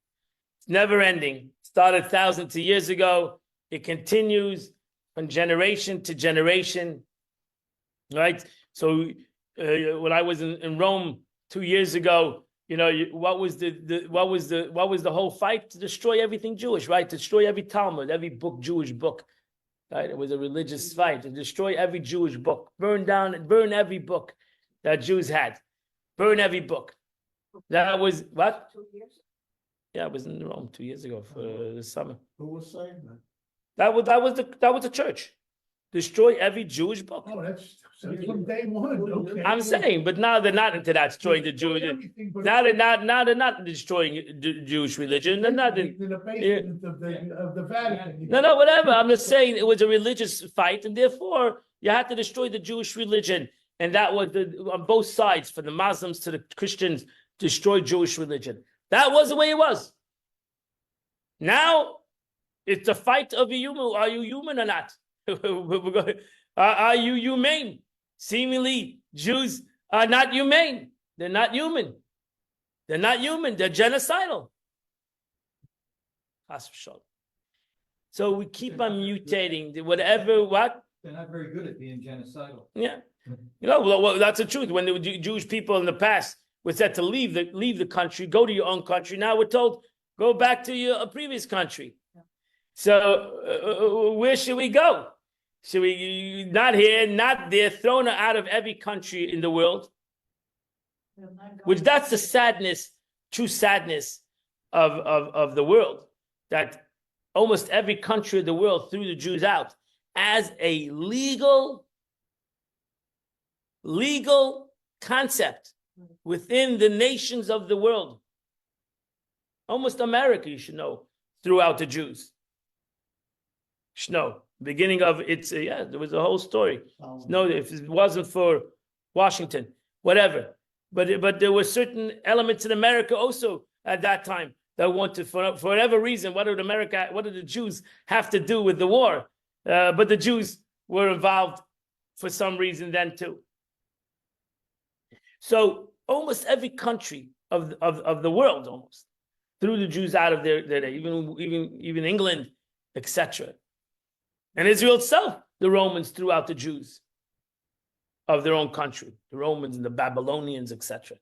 [SPEAKER 1] It's never ending. Started thousands of years ago. It continues from generation to generation. Right? So when I was in Rome 2 years ago, what was the whole fight? To destroy everything Jewish, right? To destroy every Talmud, every book, Jewish book. Right? It was a religious fight to destroy every Jewish book, burn every book that Jews had, burn every book. That was what?
[SPEAKER 5] 2 years.
[SPEAKER 1] Yeah, I was in Rome 2 years ago for the summer.
[SPEAKER 8] Who was saying that?
[SPEAKER 1] That was the church. Destroy every Jewish book.
[SPEAKER 7] Oh, that's from day one, okay.
[SPEAKER 1] I'm saying, but now they're not into that, destroying the Jews. Now they're not destroying the Jewish religion. They're not.
[SPEAKER 7] In the basement of the Vatican.
[SPEAKER 1] No, whatever. I'm just saying it was a religious fight, and therefore you had to destroy the Jewish religion, and that was on both sides, from the Muslims to the Christians, destroy Jewish religion. That was the way it was. Now it's a fight of a human. Are you human or not? Are you humane? Seemingly, Jews are not humane. They're not human. They're not human. They're genocidal. So we keep on mutating whatever. What?
[SPEAKER 9] They're not very good at being genocidal.
[SPEAKER 1] Yeah, well, that's the truth. When the Jewish people in the past were said to leave the country, go to your own country. Now we're told go back to your previous country. So where should we go? Should we not here, not there, thrown out of every country in the world? Which that's the sadness, true sadness of the world, that almost every country of the world threw the Jews out as a legal concept within the nations of the world. Almost America, you should know, threw out the Jews. You should know. Beginning of its, there was a whole story. No, if it wasn't for Washington, whatever. But there were certain elements in America also at that time that wanted, for whatever reason, what did the Jews have to do with the war? But the Jews were involved for some reason then too. So almost every country of the world almost threw the Jews out of their even England, etc. And Israel itself, the Romans threw out the Jews of their own country, the Romans and the Babylonians, etc.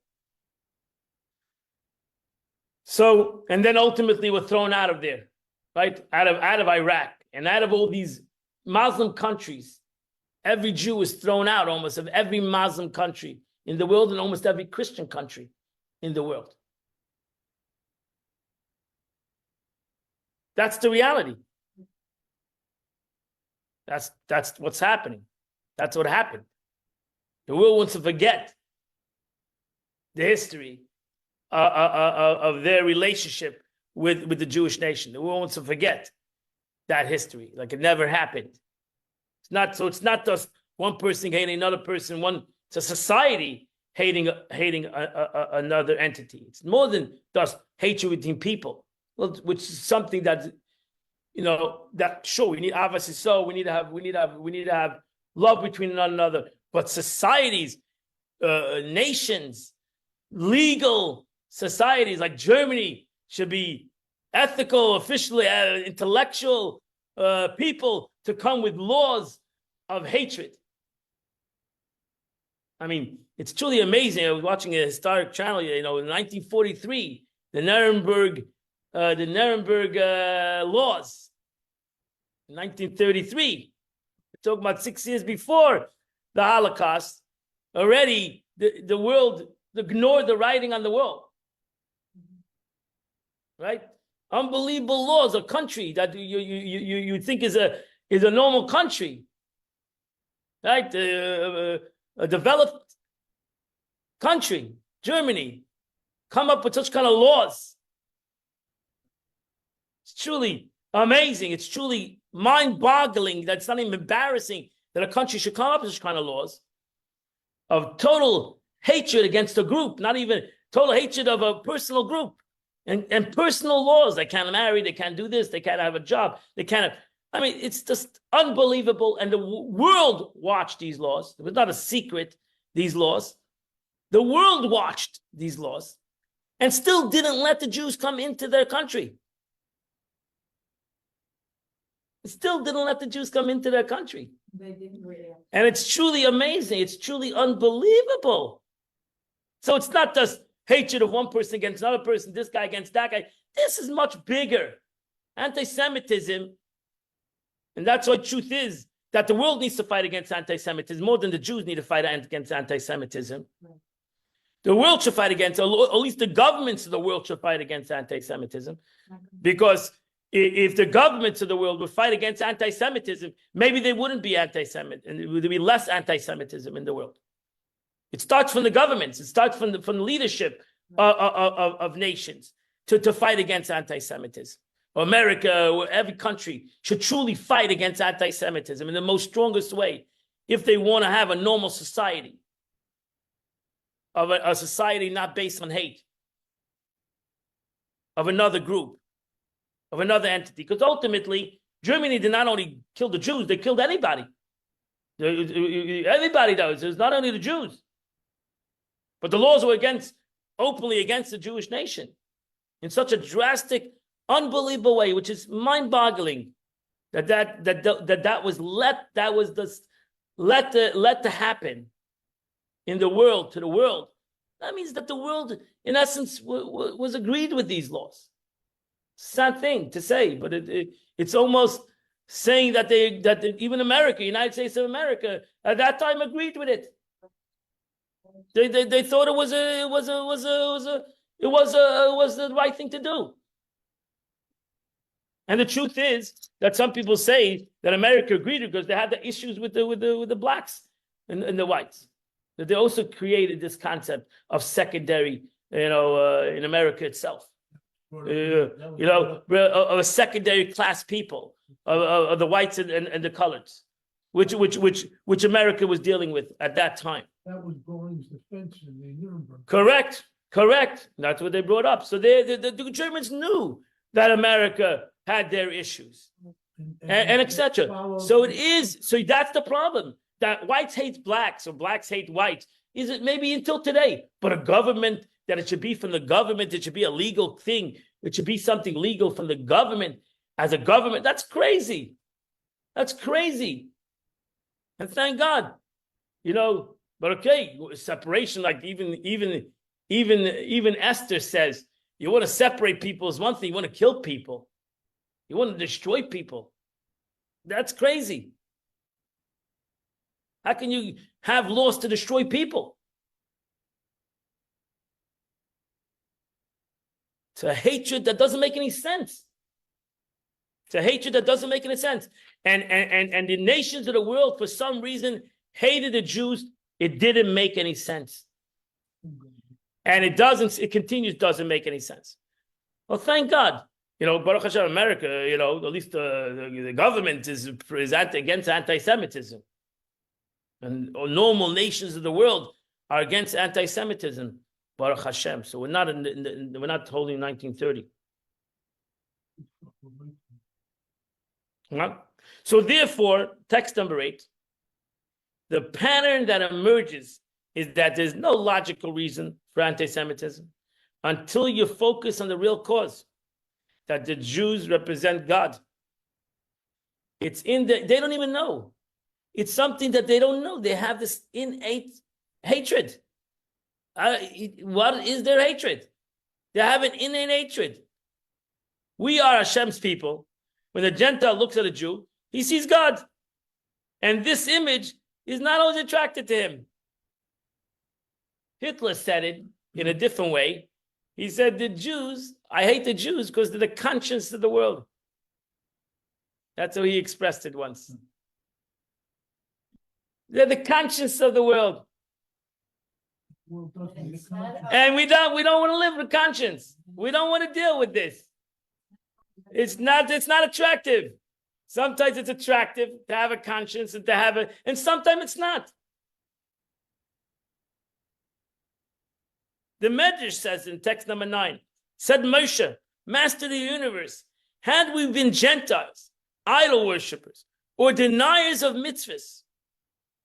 [SPEAKER 1] So, and then ultimately were thrown out of there, right? Out of Iraq and out of all these Muslim countries. Every Jew was thrown out almost of every Muslim country in the world and almost every Christian country in the world. That's the reality. That's what's happening. That's what happened. The world wants to forget the history of their relationship with the Jewish nation. The world wants to forget that history, like it never happened. It's not just one person hating another person. It's a society hating another entity. It's more than just hatred between people, which is something that, that sure we need obviously so we need to have love between one another. But societies, nations, legal societies like Germany should be ethical, officially intellectual people to come with laws of hatred. I mean, it's truly amazing. I was watching a historic channel, in 1943, the Nuremberg laws. In 1933, we're talking about 6 years before the Holocaust. Already, the world ignored the writing on the wall. Right? Unbelievable laws. A country that you think is is a normal country, right? A developed country, Germany, come up with such kind of laws. It's truly amazing. It's truly mind-boggling that it's not even embarrassing that a country should come up with such kind of laws of total hatred against a group, not even total hatred of a personal group, and personal laws. They can't marry, they can't do this, they can't have a job, they can't have, I mean, it's just unbelievable. And the world watched these laws. It was not a secret, these laws. The world watched these laws and still didn't let the Jews come into their country. Still didn't let the Jews come into their country.
[SPEAKER 5] They didn't really.
[SPEAKER 1] And it's truly amazing. It's truly unbelievable. So it's not just hatred of one person against another person, this guy against that guy. This is much bigger. Anti-Semitism, and that's why truth is that the world needs to fight against anti-Semitism more than the Jews need to fight against anti-Semitism. Right. The world should fight against, at least the governments of the world should fight against anti-Semitism. Because if the governments of the world would fight against anti-Semitism, maybe they wouldn't be anti-Semit, and there would be less anti-Semitism in the world. It starts from the governments. It starts from the leadership of nations to fight against anti-Semitism. America, or every country should truly fight against anti-Semitism in the most strongest way if they want to have a normal society, of a society not based on hate of another group, of another entity. Because ultimately, Germany did not only kill the Jews, they killed anybody. Everybody does. It's not only the Jews. But the laws were openly against the Jewish nation in such a drastic, unbelievable way, which is mind-boggling that was let to happen in the world, to the world. That means that the world, in essence, was agreed with these laws. Sad thing to say, but it's almost saying that even America, United States of America, at that time agreed with it. They thought it was the right thing to do. And the truth is that some people say that America agreed because they had the issues with the blacks and the whites. That they also created this concept of secondary, in America itself. Of a secondary class people, of the whites and the coloreds, which America was dealing with at that time.
[SPEAKER 7] That was Goring's defense in the Nuremberg.
[SPEAKER 1] Correct. That's what they brought up. So the Germans knew that America had their issues, and etc. So that's the problem, that whites hate blacks or blacks hate whites. Is it maybe until today? But a government, that it should be from the government, it should be a legal thing. It should be something legal from the government as a government. That's crazy. That's crazy. And thank God, but okay, separation, like even Esther says, you want to separate people is one thing, you want to kill people. You want to destroy people. That's crazy. How can you have laws to destroy people? It's a hatred that doesn't make any sense. It's a hatred that doesn't make any sense. And the nations of the world, for some reason, hated the Jews. It didn't make any sense. And it doesn't make any sense. Well, thank God. Baruch Hashem, America, at least the government is against anti-Semitism. And normal nations of the world are against anti-Semitism. Baruch Hashem. So we're not holding 1930. So therefore, text number 8, the pattern that emerges is that there's no logical reason for anti-Semitism until you focus on the real cause, that the Jews represent God. They don't even know. It's something that they don't know. They have this innate hatred. What is their hatred? They have an innate hatred. We are Hashem's people. When the Gentile looks at a Jew, he sees God. And this image is not always attracted to him. Hitler said it in a different way. He said, I hate the Jews because they're the conscience of the world. That's how he expressed it once. They're the conscience of the world. And we don't want to live with conscience. We don't want to deal with this. It's not attractive. Sometimes it's attractive to have a conscience and and sometimes it's not. The Medrash says in text number 9, said Moshe, Master of the universe, had we been Gentiles, idol worshippers, or deniers of mitzvahs,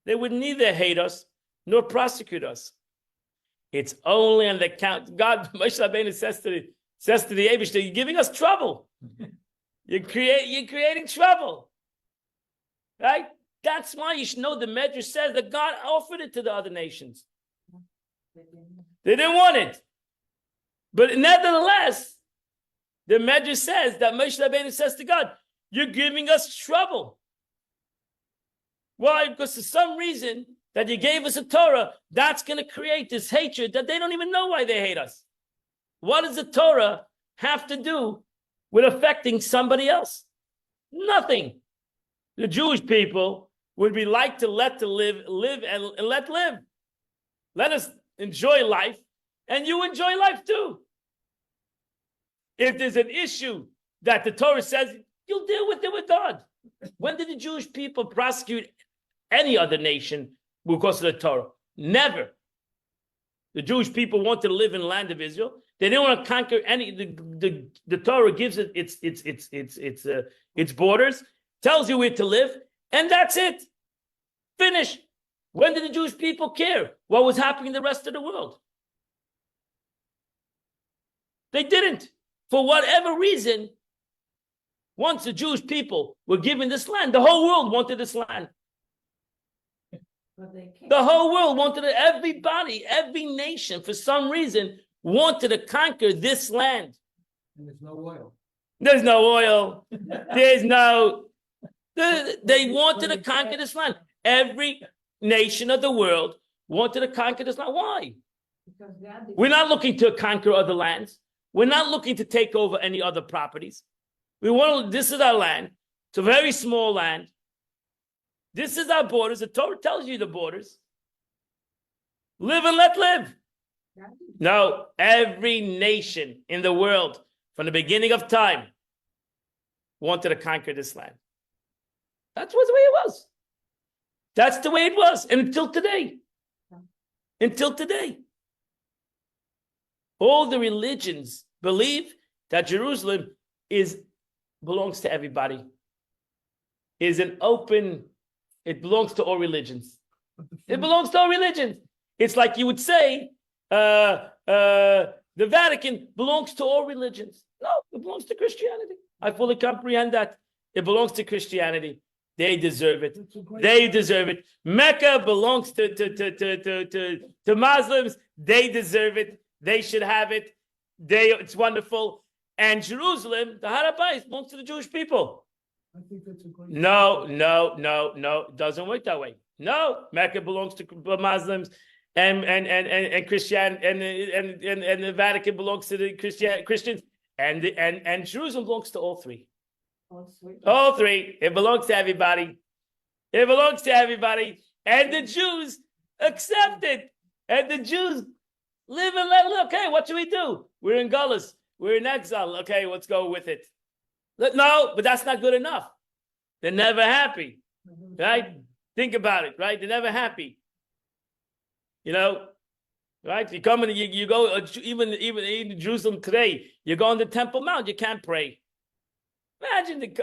[SPEAKER 1] they would neither hate us nor prosecute us. It's only on the count. God, Moshe Rabbeinu says to the Eibishter, you're giving us trouble. You're creating trouble. Right? That's why you should know the Medrash says that God offered it to the other nations. They didn't want it. But nevertheless, the Medrash says that Moshe Rabbeinu says to God, you're giving us trouble. Why? Because for some reason that you gave us a Torah, that's going to create this hatred that they don't even know why they hate us. What does the Torah have to do with affecting somebody else? Nothing. The Jewish people would be like to live and let live. Let us enjoy life, and you enjoy life too. If there's an issue that the Torah says, you'll deal with it with God. When did the Jewish people prosecute any other nation because of the Torah? Never. The Jewish people wanted to live in the land of Israel. They didn't want to conquer any. The Torah gives it its borders, tells you where to live, and that's it. Finish. When did the Jewish people care what was happening in the rest of the world? They didn't. For whatever reason, once the Jewish people were given this land, the whole world wanted this land. The whole world wanted it. Everybody, every nation, for some reason, wanted to conquer this land.
[SPEAKER 9] And there's no oil.
[SPEAKER 1] There's no oil. There's no... They wanted to conquer this land. Every nation of the world wanted to conquer this land. Why? We're not looking to conquer other lands. We're not looking to take over any other properties. This is our land. It's a very small land. This is our borders. The Torah tells you the borders. Live and let live. No, every nation in the world from the beginning of time wanted to conquer this land. That's the way it was. That's the way it was. And until today. Until today. All the religions believe that Jerusalem belongs to everybody. It belongs to all religions. It belongs to all religions. It's like you would say, the Vatican belongs to all religions. No, it belongs to Christianity. I fully comprehend that. It belongs to Christianity. They deserve it. They deserve it. Mecca belongs to Muslims. They deserve it. They should have it. It's wonderful. And Jerusalem, the Har HaBayit, belongs to the Jewish people.
[SPEAKER 7] I think that's a great.
[SPEAKER 1] No. It doesn't work that way. No, Mecca belongs to Muslims, and Christian, and the Vatican belongs to the Christians, and Jerusalem belongs to all three. All three. It belongs to everybody. It belongs to everybody. And the Jews accept it. And the Jews live and let live. Okay, what should we do? We're in Gullus. We're in exile. Okay, let's go with it. No, but that's not good enough. They're never happy. Right? Think about it, right? They're never happy. You know? Right? You come and you go, even in Jerusalem today, you go on the Temple Mount, you can't pray. Imagine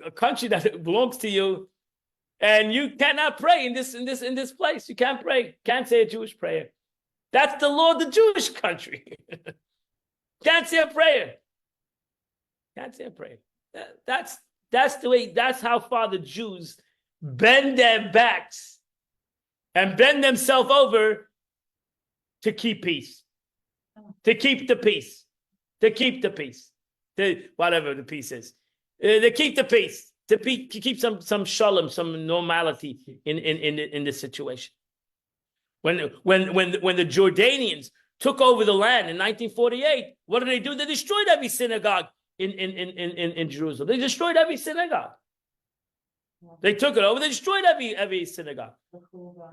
[SPEAKER 1] a country that belongs to you, and you cannot pray in this place. You can't pray. Can't say a Jewish prayer. That's the law of the Jewish country. Can't say a prayer. Can't say a prayer. That's the way. That's how far the Jews bend their backs and bend themselves over to keep peace, to keep the peace, to keep the peace, to whatever the peace is. They keep the peace, to keep some shalom, some normality in this situation. When the Jordanians took over the land in 1948, what did they do? They destroyed every synagogue in Jerusalem. They destroyed every synagogue. They took it over. They destroyed every synagogue.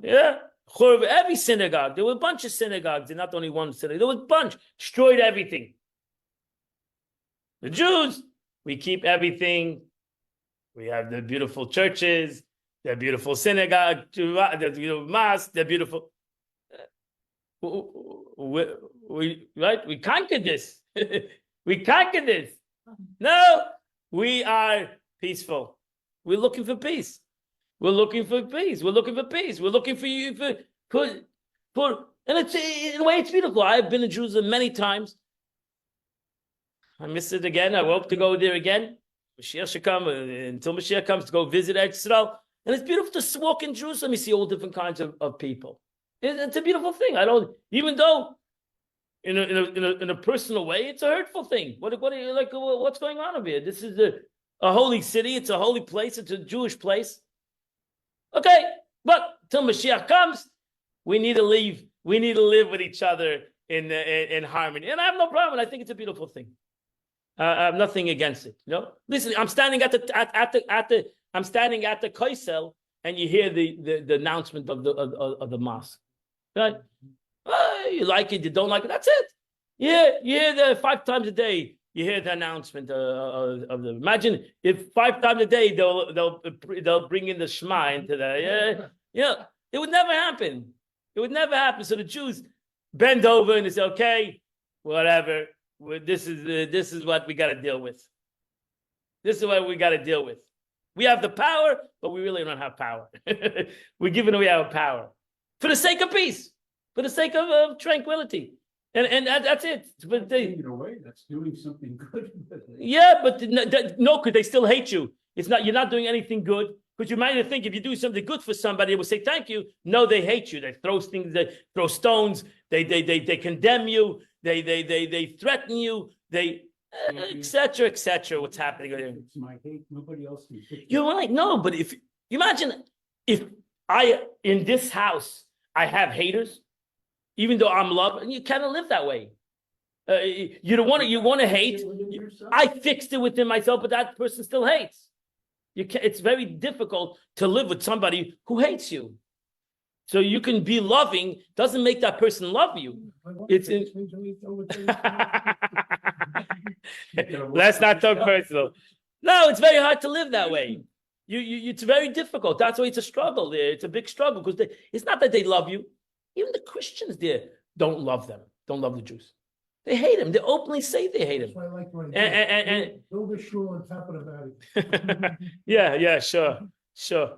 [SPEAKER 1] Yeah, every synagogue. There were a bunch of synagogues, and not only one synagogue. There was a bunch. Destroyed everything. The Jews, we keep everything. We have the beautiful churches, the beautiful synagogue, the beautiful mosque, the beautiful. We conquered this. We conquered this. No, we are peaceful. We're looking for peace. We're looking for peace. We're looking for peace. We're looking for you and it's in a way it's beautiful. I've been to Jerusalem many times. I miss it again. I hope to go there again. Mashiach should come until Mashiach comes to go visit Eretz Yisrael. And it's beautiful to walk in Jerusalem. You see all different kinds of people. It's a beautiful thing. Even though in a personal way, it's a hurtful thing. What are you like? What's going on over here? This is a holy city. It's a holy place. It's a Jewish place. Okay, but till Mashiach comes, we need to leave. We need to live with each other in harmony. And I have no problem. I think it's a beautiful thing. I have nothing against it. Listen, I'm standing at the Koisel, and you hear the announcement of the mosque. Right? You like it, you don't like it. That's it. Yeah, you hear the 5 times a day. You hear the announcement of the. Imagine if 5 times a day they'll bring in the Shema into the. It would never happen. It would never happen. So the Jews bend over and they say, "Okay, whatever. This is what we got to deal with. This is what we got to deal with. We have the power, but we really don't have power. We're giving away our power for the sake of peace, for the sake of tranquility, and that's it. But
[SPEAKER 4] In a way, that's doing something good.
[SPEAKER 1] yeah, but no, because they still hate you. It's not you're not doing anything good. Because you might think if you do something good for somebody, they will say thank you. No, they hate you. They throw things. They throw stones. They condemn you. They threaten you. Etc. What's happening?
[SPEAKER 4] It's my hate. Nobody else can fix it.
[SPEAKER 1] You're right. No, but if you imagine if in this house I have haters, even though I'm loved, and you cannot live that way. You don't want to. You want to hate. I fixed it within myself, but that person still hates. It's very difficult to live with somebody who hates you. So you can be loving, doesn't make that person love you. Let's not talk personal. No, it's very hard to live that way. It's very difficult. That's why it's a struggle there. It's a big struggle because it's not that they love you. Even the Christians there don't love them. Don't love the Jews. They hate him. They openly say they hate him.
[SPEAKER 7] That's why I like what I
[SPEAKER 1] And
[SPEAKER 7] build a shul on top of the Vatican.
[SPEAKER 1] yeah, sure.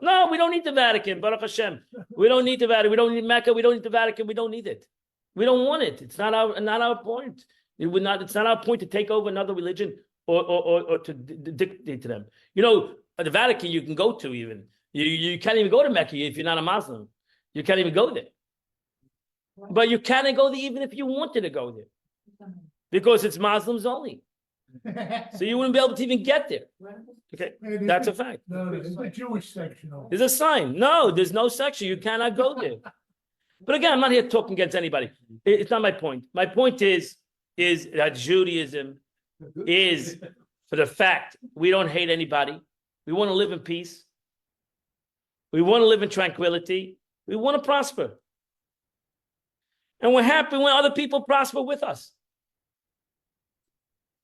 [SPEAKER 1] No, we don't need the Vatican, Baruch Hashem. We don't need the Vatican. We don't need Mecca. We don't need the Vatican. We don't need it. We don't want it. It's not our point. It's not our point to take over another religion or to dictate to them. The Vatican you can go to even. You can't even go to Mecca if you're not a Muslim. You can't even go there. But you can't go there even if you wanted to go there. Because it's Muslims only. So you wouldn't be able to even get there. Okay, that's a fact.
[SPEAKER 7] No, it's the Jewish section.
[SPEAKER 1] There's a sign. No, there's no section. You cannot go there. But again, I'm not here talking against anybody. It's not my point. My point is that Judaism is for the fact we don't hate anybody. We want to live in peace. We want to live in tranquility. We want to prosper. And we're happy when other people prosper with us.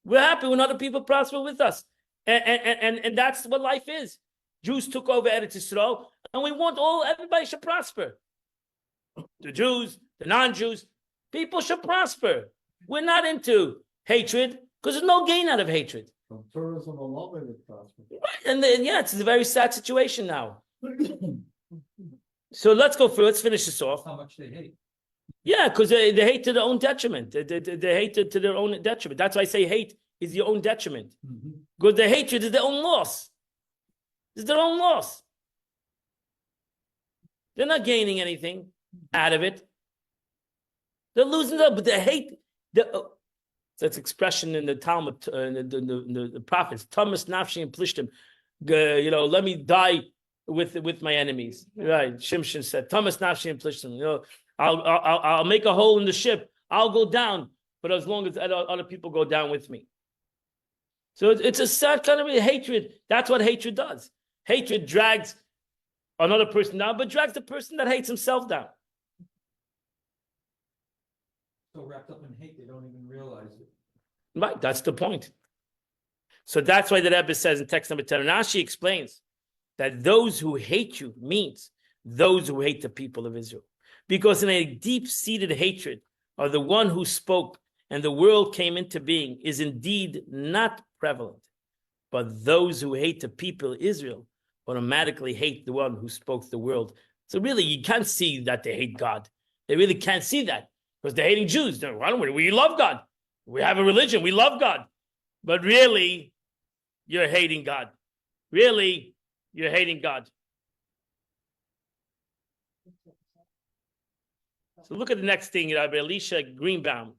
[SPEAKER 1] We're happy when other people prosper with us. And that's what life is. Jews took over Eretz Yisrael, and we want everybody should prosper. The Jews, the non-Jews, people should prosper. We're not into hatred, because there's no gain out of hatred.
[SPEAKER 8] From tourism alone, they would prosper.
[SPEAKER 1] Right. And it's a very sad situation now. So let's go through, let's finish this off.
[SPEAKER 9] How much they hate.
[SPEAKER 1] Yeah, because they hate to their own detriment. They hate to their own detriment. That's why I say hate is your own detriment. Because the hatred is their own loss. It's their own loss. They're not gaining anything out of it. They're losing it, but they hate. That's expression in the Talmud, the prophets. Thomas Nafshi and Plishtim. Let me die with my enemies. Right? Shimshon said, Thomas Nafshi and Plishtim. I'll make a hole in the ship. I'll go down, but as long as other people go down with me. So it's a sad kind of hatred. That's what hatred does. Hatred drags another person down, but drags the person that hates himself down.
[SPEAKER 9] So wrapped up in hate, they don't even realize it.
[SPEAKER 1] Right, that's the point. So that's why the Rebbe says in text number 10, Rashi explains that those who hate you means those who hate the people of Israel. Because in a deep-seated hatred of the one who spoke and the world came into being is indeed not prevalent. But those who hate the people of Israel automatically hate the one who spoke the world. So really, you can't see that they hate God. They really can't see that because they're hating Jews. We love God. We have a religion. We love God. But really, you're hating God. Really, you're hating God. So look at the next thing. Rabbi Elisha Greenbaum,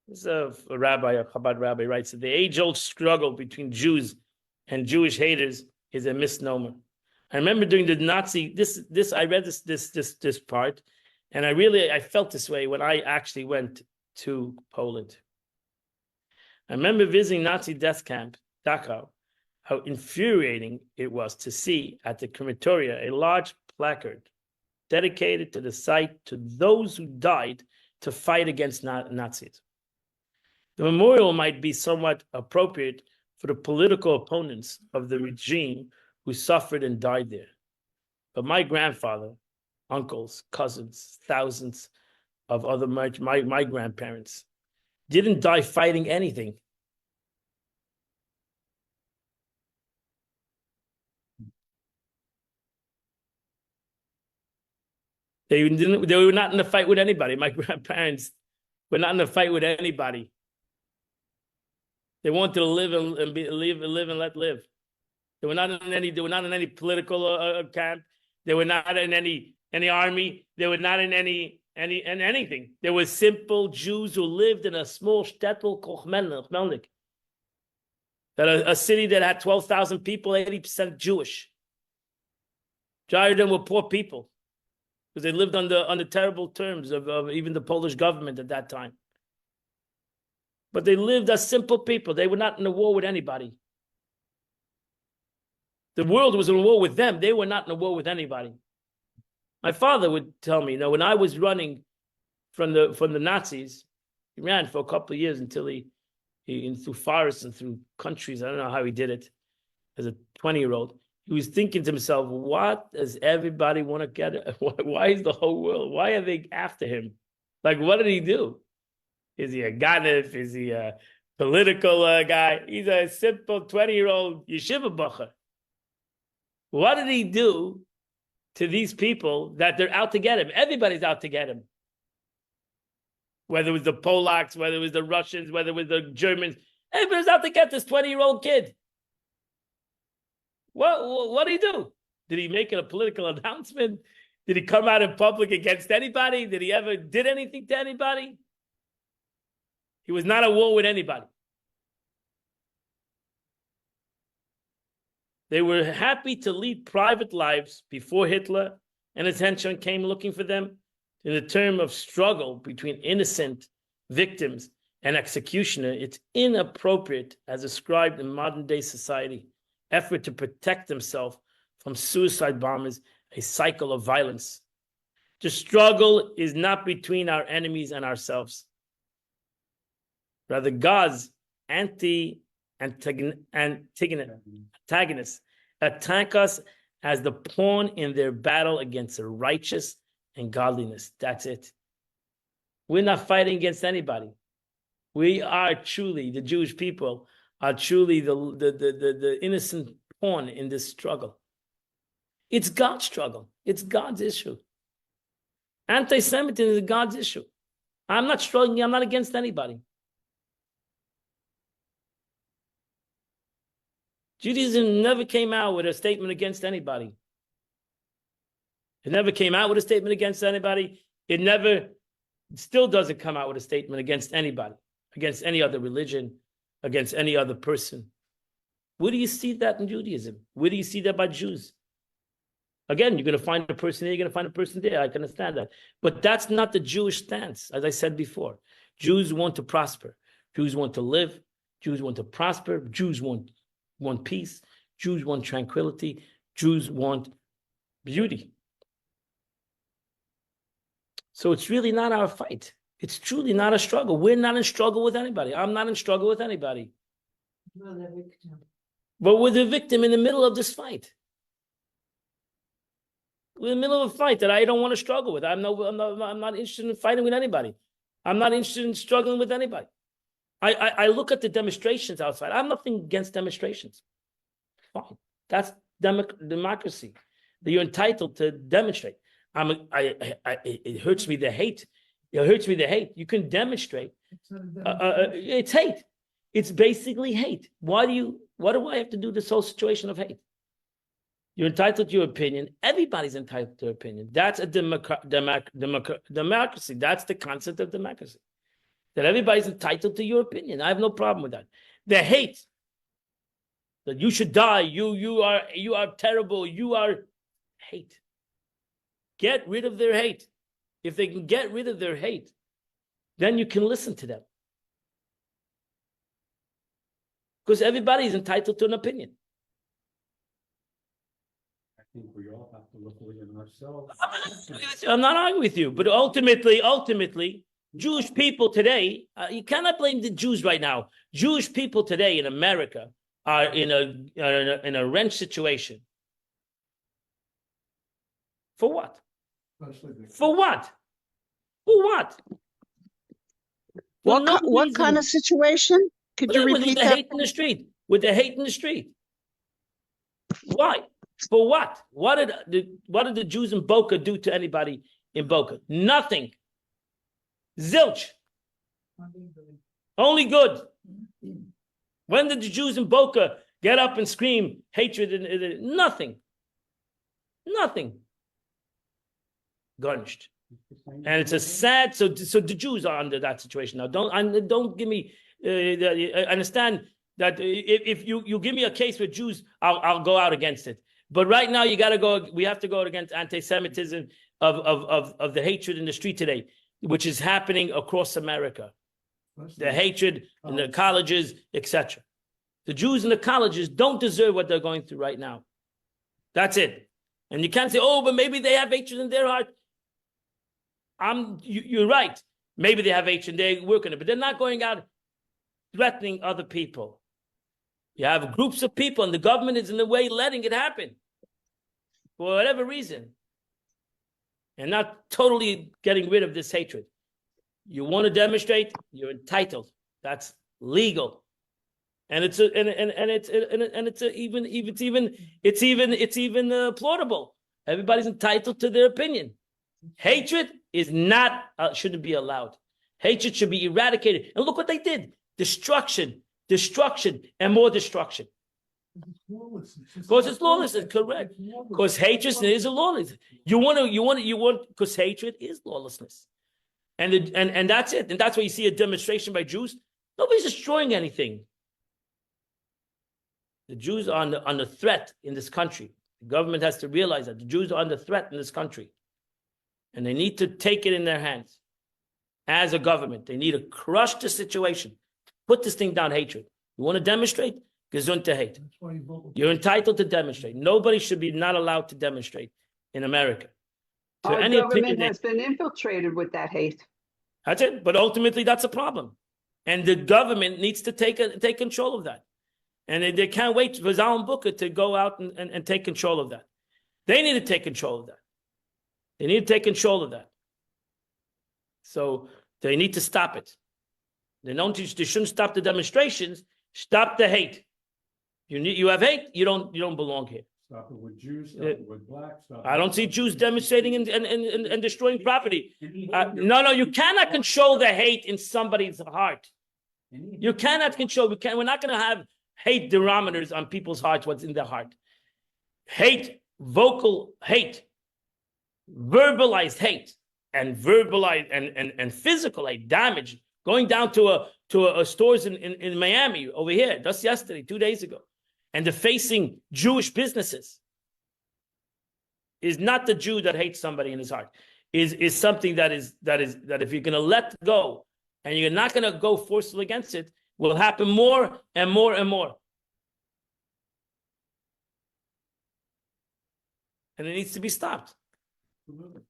[SPEAKER 1] this is a rabbi, a Chabad rabbi, writes that the age-old struggle between Jews and Jewish haters is a misnomer. I remember during the Nazi, I read this part, and I felt this way when I actually went to Poland. I remember visiting Nazi death camp, Dachau, how infuriating it was to see at the crematoria a large placard dedicated to the site to those who died to fight against Nazis. The memorial might be somewhat appropriate for the political opponents of the regime who suffered and died there. But my grandfather, uncles, cousins, thousands of other my grandparents didn't die fighting anything. They were not in a fight with anybody. My grandparents were not in a fight with anybody. They wanted to live and let live. They were not in any political camp. They were not in any army. They were not in anything. They were simple Jews who lived in a small shtetl called Chmelnik. That a city that had 12,000 people, 80% Jewish. Majority of them were poor people because they lived under terrible terms of even the Polish government at that time. But they lived as simple people. They were not in a war with anybody. The world was in a war with them. They were not in a war with anybody. My father would tell me, when I was running from the Nazis, he ran for a couple of years until he through forests and through countries. I don't know how he did it as a 20-year-old. He was thinking to himself, what does everybody want to get? Why is the whole world? Why are they after him? Like, what did he do? Is he a ganef? Is he a political guy? He's a simple 20-year-old yeshiva bacher. What did he do to these people that they're out to get him? Everybody's out to get him. Whether it was the Polacks, whether it was the Russians, whether it was the Germans, everybody's out to get this 20-year-old kid. What did he do? Did he make a political announcement? Did he come out in public against anybody? Did he ever did anything to anybody? He was not at war with anybody. They were happy to lead private lives before Hitler and his henchmen came looking for them in the term of struggle between innocent victims and executioner. It's inappropriate as described in modern day society. Effort to protect themselves from suicide bombers, a cycle of violence. The struggle is not between our enemies and ourselves. Rather, God's antagonists attack us as the pawn in their battle against the righteous and godliness. That's it. We're not fighting against anybody. We are truly, the Jewish people are truly the innocent pawn in this struggle. It's God's struggle. It's God's issue. Anti-Semitism is God's issue. I'm not struggling. I'm not against anybody. Judaism never came out with a statement against anybody. It never came out with a statement against anybody. It still doesn't come out with a statement against anybody, against any other religion, against any other person. Where do you see that in Judaism? Where do you see that by Jews? Again, you're going to find a person here, you're going to find a person there. I can understand that. But that's not the Jewish stance, as I said before. Jews want to prosper. Jews want to live. Jews want to prosper. Jews want peace. Jews want tranquility. Jews want beauty. So it's really not our fight. It's truly not a struggle. We're not in struggle with anybody. I'm not in struggle with anybody.
[SPEAKER 5] Well, the victim.
[SPEAKER 1] But we're the victim in the middle of this fight. We're in the middle of a fight that I don't want to struggle with. I'm not interested in fighting with anybody. I'm not interested in struggling with anybody. I look at the demonstrations outside. I have nothing against demonstrations. Fine. That's democracy. That you're entitled to demonstrate. It hurts me the hate. It hurts me the hate. You can demonstrate. It's hate. It's basically hate. Why do I have to do this whole situation of hate? You're entitled to your opinion. Everybody's entitled to their opinion. That's a democracy. That's the concept of democracy. That everybody's entitled to your opinion. I have no problem with that. The hate that you should die, you are terrible, you are hate. Get rid of their hate. If they can get rid of their hate, then you can listen to them. Because everybody is entitled to an opinion.
[SPEAKER 4] I think we all have to look within ourselves.
[SPEAKER 1] I'm not arguing with you, but ultimately, Jewish people today, you cannot blame the Jews right now. Jewish people today in America are in a wrench situation. For what? For what? For what? For no
[SPEAKER 6] What
[SPEAKER 1] reason.
[SPEAKER 6] kind of situation? Could you
[SPEAKER 1] With
[SPEAKER 6] repeat
[SPEAKER 1] the
[SPEAKER 6] that?
[SPEAKER 1] hate in the street. With the hate in the street. Why? For what? What did the Jews in Boca do to anybody in Boca? Nothing. Zilch. Only good. When did the Jews in Boca get up and scream hatred? Nothing. Nothing. Garnished. And it's a sad. So the Jews are under that situation now. Don't give me. I understand that if you give me a case with Jews, I'll go out against it. But right now, we have to go against anti-Semitism of the hatred in the street today, which is happening across America. The hatred in the colleges, etc. The Jews in the colleges don't deserve what they're going through right now. That's it. And you can't say, oh, but maybe they have hatred in their heart. You're right. Maybe they have hatred, they're working it, but they're not going out threatening other people. You have groups of people, and the government is in a way letting it happen for whatever reason, and not totally getting rid of this hatred. You want to demonstrate, you're entitled. That's legal, and it's even plausible. Everybody's entitled to their opinion. Hatred is not shouldn't be allowed. Hatred should be eradicated. And look what they did: destruction, and more destruction. Because it's lawlessness, correct? Because hatred is a lawlessness. You want because hatred is lawlessness, and that's it. And that's why you see a demonstration by Jews. Nobody's destroying anything. The Jews are under threat in this country. The government has to realize that the Jews are under threat in this country, and they need to take it in their hands. As a government, they need to crush the situation. Put this thing down, hatred. You want to demonstrate? Gesund to hate. You're entitled to demonstrate. Nobody should be not allowed to demonstrate in America.
[SPEAKER 3] Our government has been infiltrated with that hate.
[SPEAKER 1] That's it. But ultimately, that's a problem. And the government needs to take control of that. And they can't wait for Zalman Booker to go out and take control of that. They need to take control of that. They need to take control of that. So they need to stop it. They shouldn't stop the demonstrations. Stop the hate. You have hate. You don't belong here.
[SPEAKER 4] Stop it with Jews. Stop it with blacks.
[SPEAKER 1] I don't see Jews demonstrating and destroying property. No, you cannot control the hate in somebody's heart. You cannot control. We're not going to have hate barometers on people's hearts. What's in their heart? Hate, vocal hate, verbalized hate, and verbalized and physical hate, damage. Going down to a stores in Miami over here, just yesterday, 2 days ago, and defacing Jewish businesses is not the Jew that hates somebody in his heart. Is something that if you're going to let go and you're not going to go forceful against it, will happen more and more and more. and it needs to be stopped.
[SPEAKER 4] Absolutely.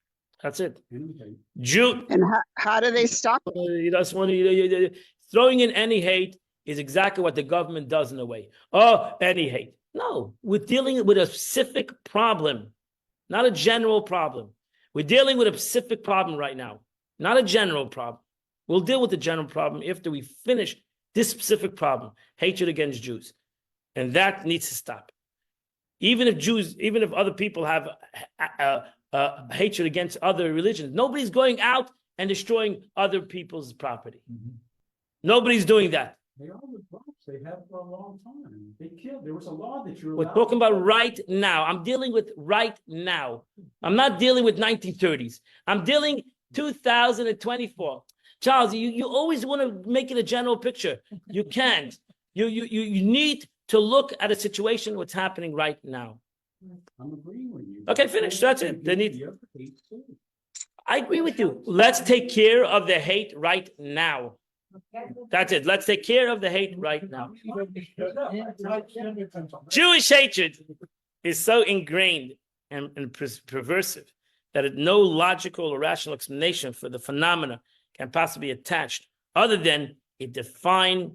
[SPEAKER 1] That's it.
[SPEAKER 4] Anyway,
[SPEAKER 1] Jew,
[SPEAKER 6] And how do they stop it?
[SPEAKER 1] you just want to, throwing in any hate is exactly what the government does in a way. Oh, any hate. No, we're dealing with a specific problem, not a general problem. We're dealing with a specific problem right now, not a general problem. We'll deal with the general problem after we finish this specific problem, hatred against Jews. And that needs to stop. Even if other people have hatred against other religions, nobody's going out and destroying other people's property. Nobody's doing that.
[SPEAKER 4] they are the blacks. They have for a long time. They killed. There was a law that you're.
[SPEAKER 1] We're
[SPEAKER 4] allowed
[SPEAKER 1] talking
[SPEAKER 4] to
[SPEAKER 1] about
[SPEAKER 4] kill.
[SPEAKER 1] right now. I'm dealing with right now. I'm not dealing with 1930s. I'm dealing 2024. Charles, you always want to make it a general picture. You can't. You need to look at a situation, what's happening right now.
[SPEAKER 4] I'm agreeing with you.
[SPEAKER 1] Okay, finish. That's it. They need-
[SPEAKER 4] The other hate too.
[SPEAKER 1] I agree with you. Let's take care of the hate right now. That's it. Let's take care of the hate right now. Jewish hatred is so ingrained and perversive that no logical or rational explanation for the phenomena can possibly be attached other than to define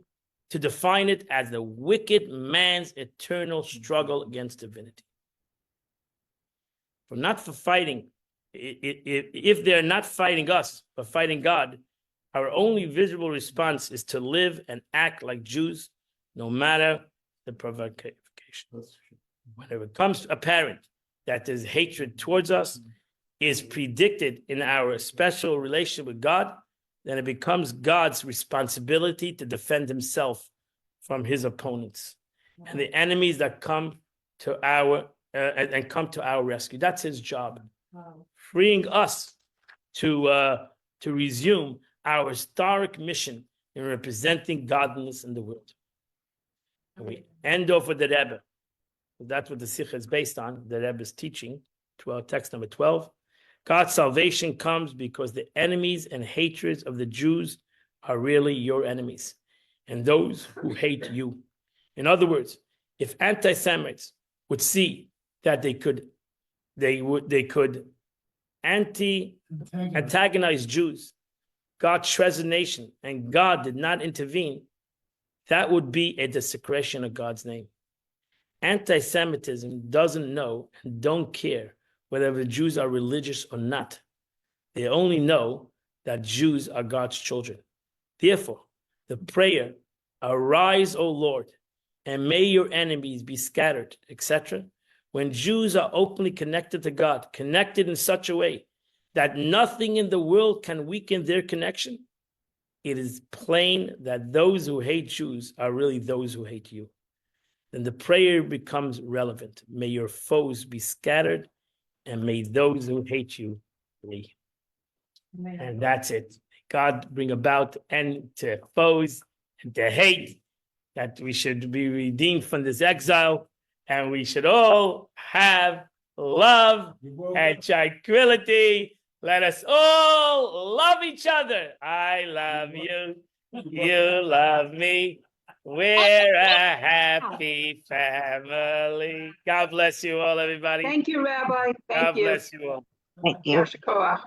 [SPEAKER 1] it as the wicked man's eternal struggle against divinity. If they're not fighting us, but fighting God, our only visible response is to live and act like Jews, no matter the provocation. When it becomes apparent that this hatred towards us is predicted in our special relationship with God, then it becomes God's responsibility to defend himself from his opponents and the enemies that come to our rescue. That's his job, freeing us to resume our historic mission in representing godliness in the world. And we end off with the Rebbe. That's what the Sikha is based on, the Rebbe's teaching, text number 12. God's salvation comes because the enemies and hatreds of the Jews are really your enemies and those who hate you. In other words, if anti-Semites would see that they could antagonize Jews, God shreds the nation, and God did not intervene, that would be a desecration of God's name. Anti-Semitism doesn't know and don't care whether the Jews are religious or not. They only know that Jews are God's children. Therefore, the prayer, arise, O Lord, and may your enemies be scattered, etc. When Jews are openly connected to God, connected in such a way that nothing in the world can weaken their connection, it is plain that those who hate Jews are really those who hate you. Then the prayer becomes relevant. May your foes be scattered, and may those who hate you flee. And that's it. God bring about end to foes and to hate, that we should be redeemed from this exile, and we should all have love and tranquility. Let us all love each other. I love you. You love me. We're a happy family. God bless you all, everybody.
[SPEAKER 3] Thank you, Rabbi.
[SPEAKER 1] God
[SPEAKER 3] Thank you.
[SPEAKER 1] bless you all.
[SPEAKER 3] Yasher koach.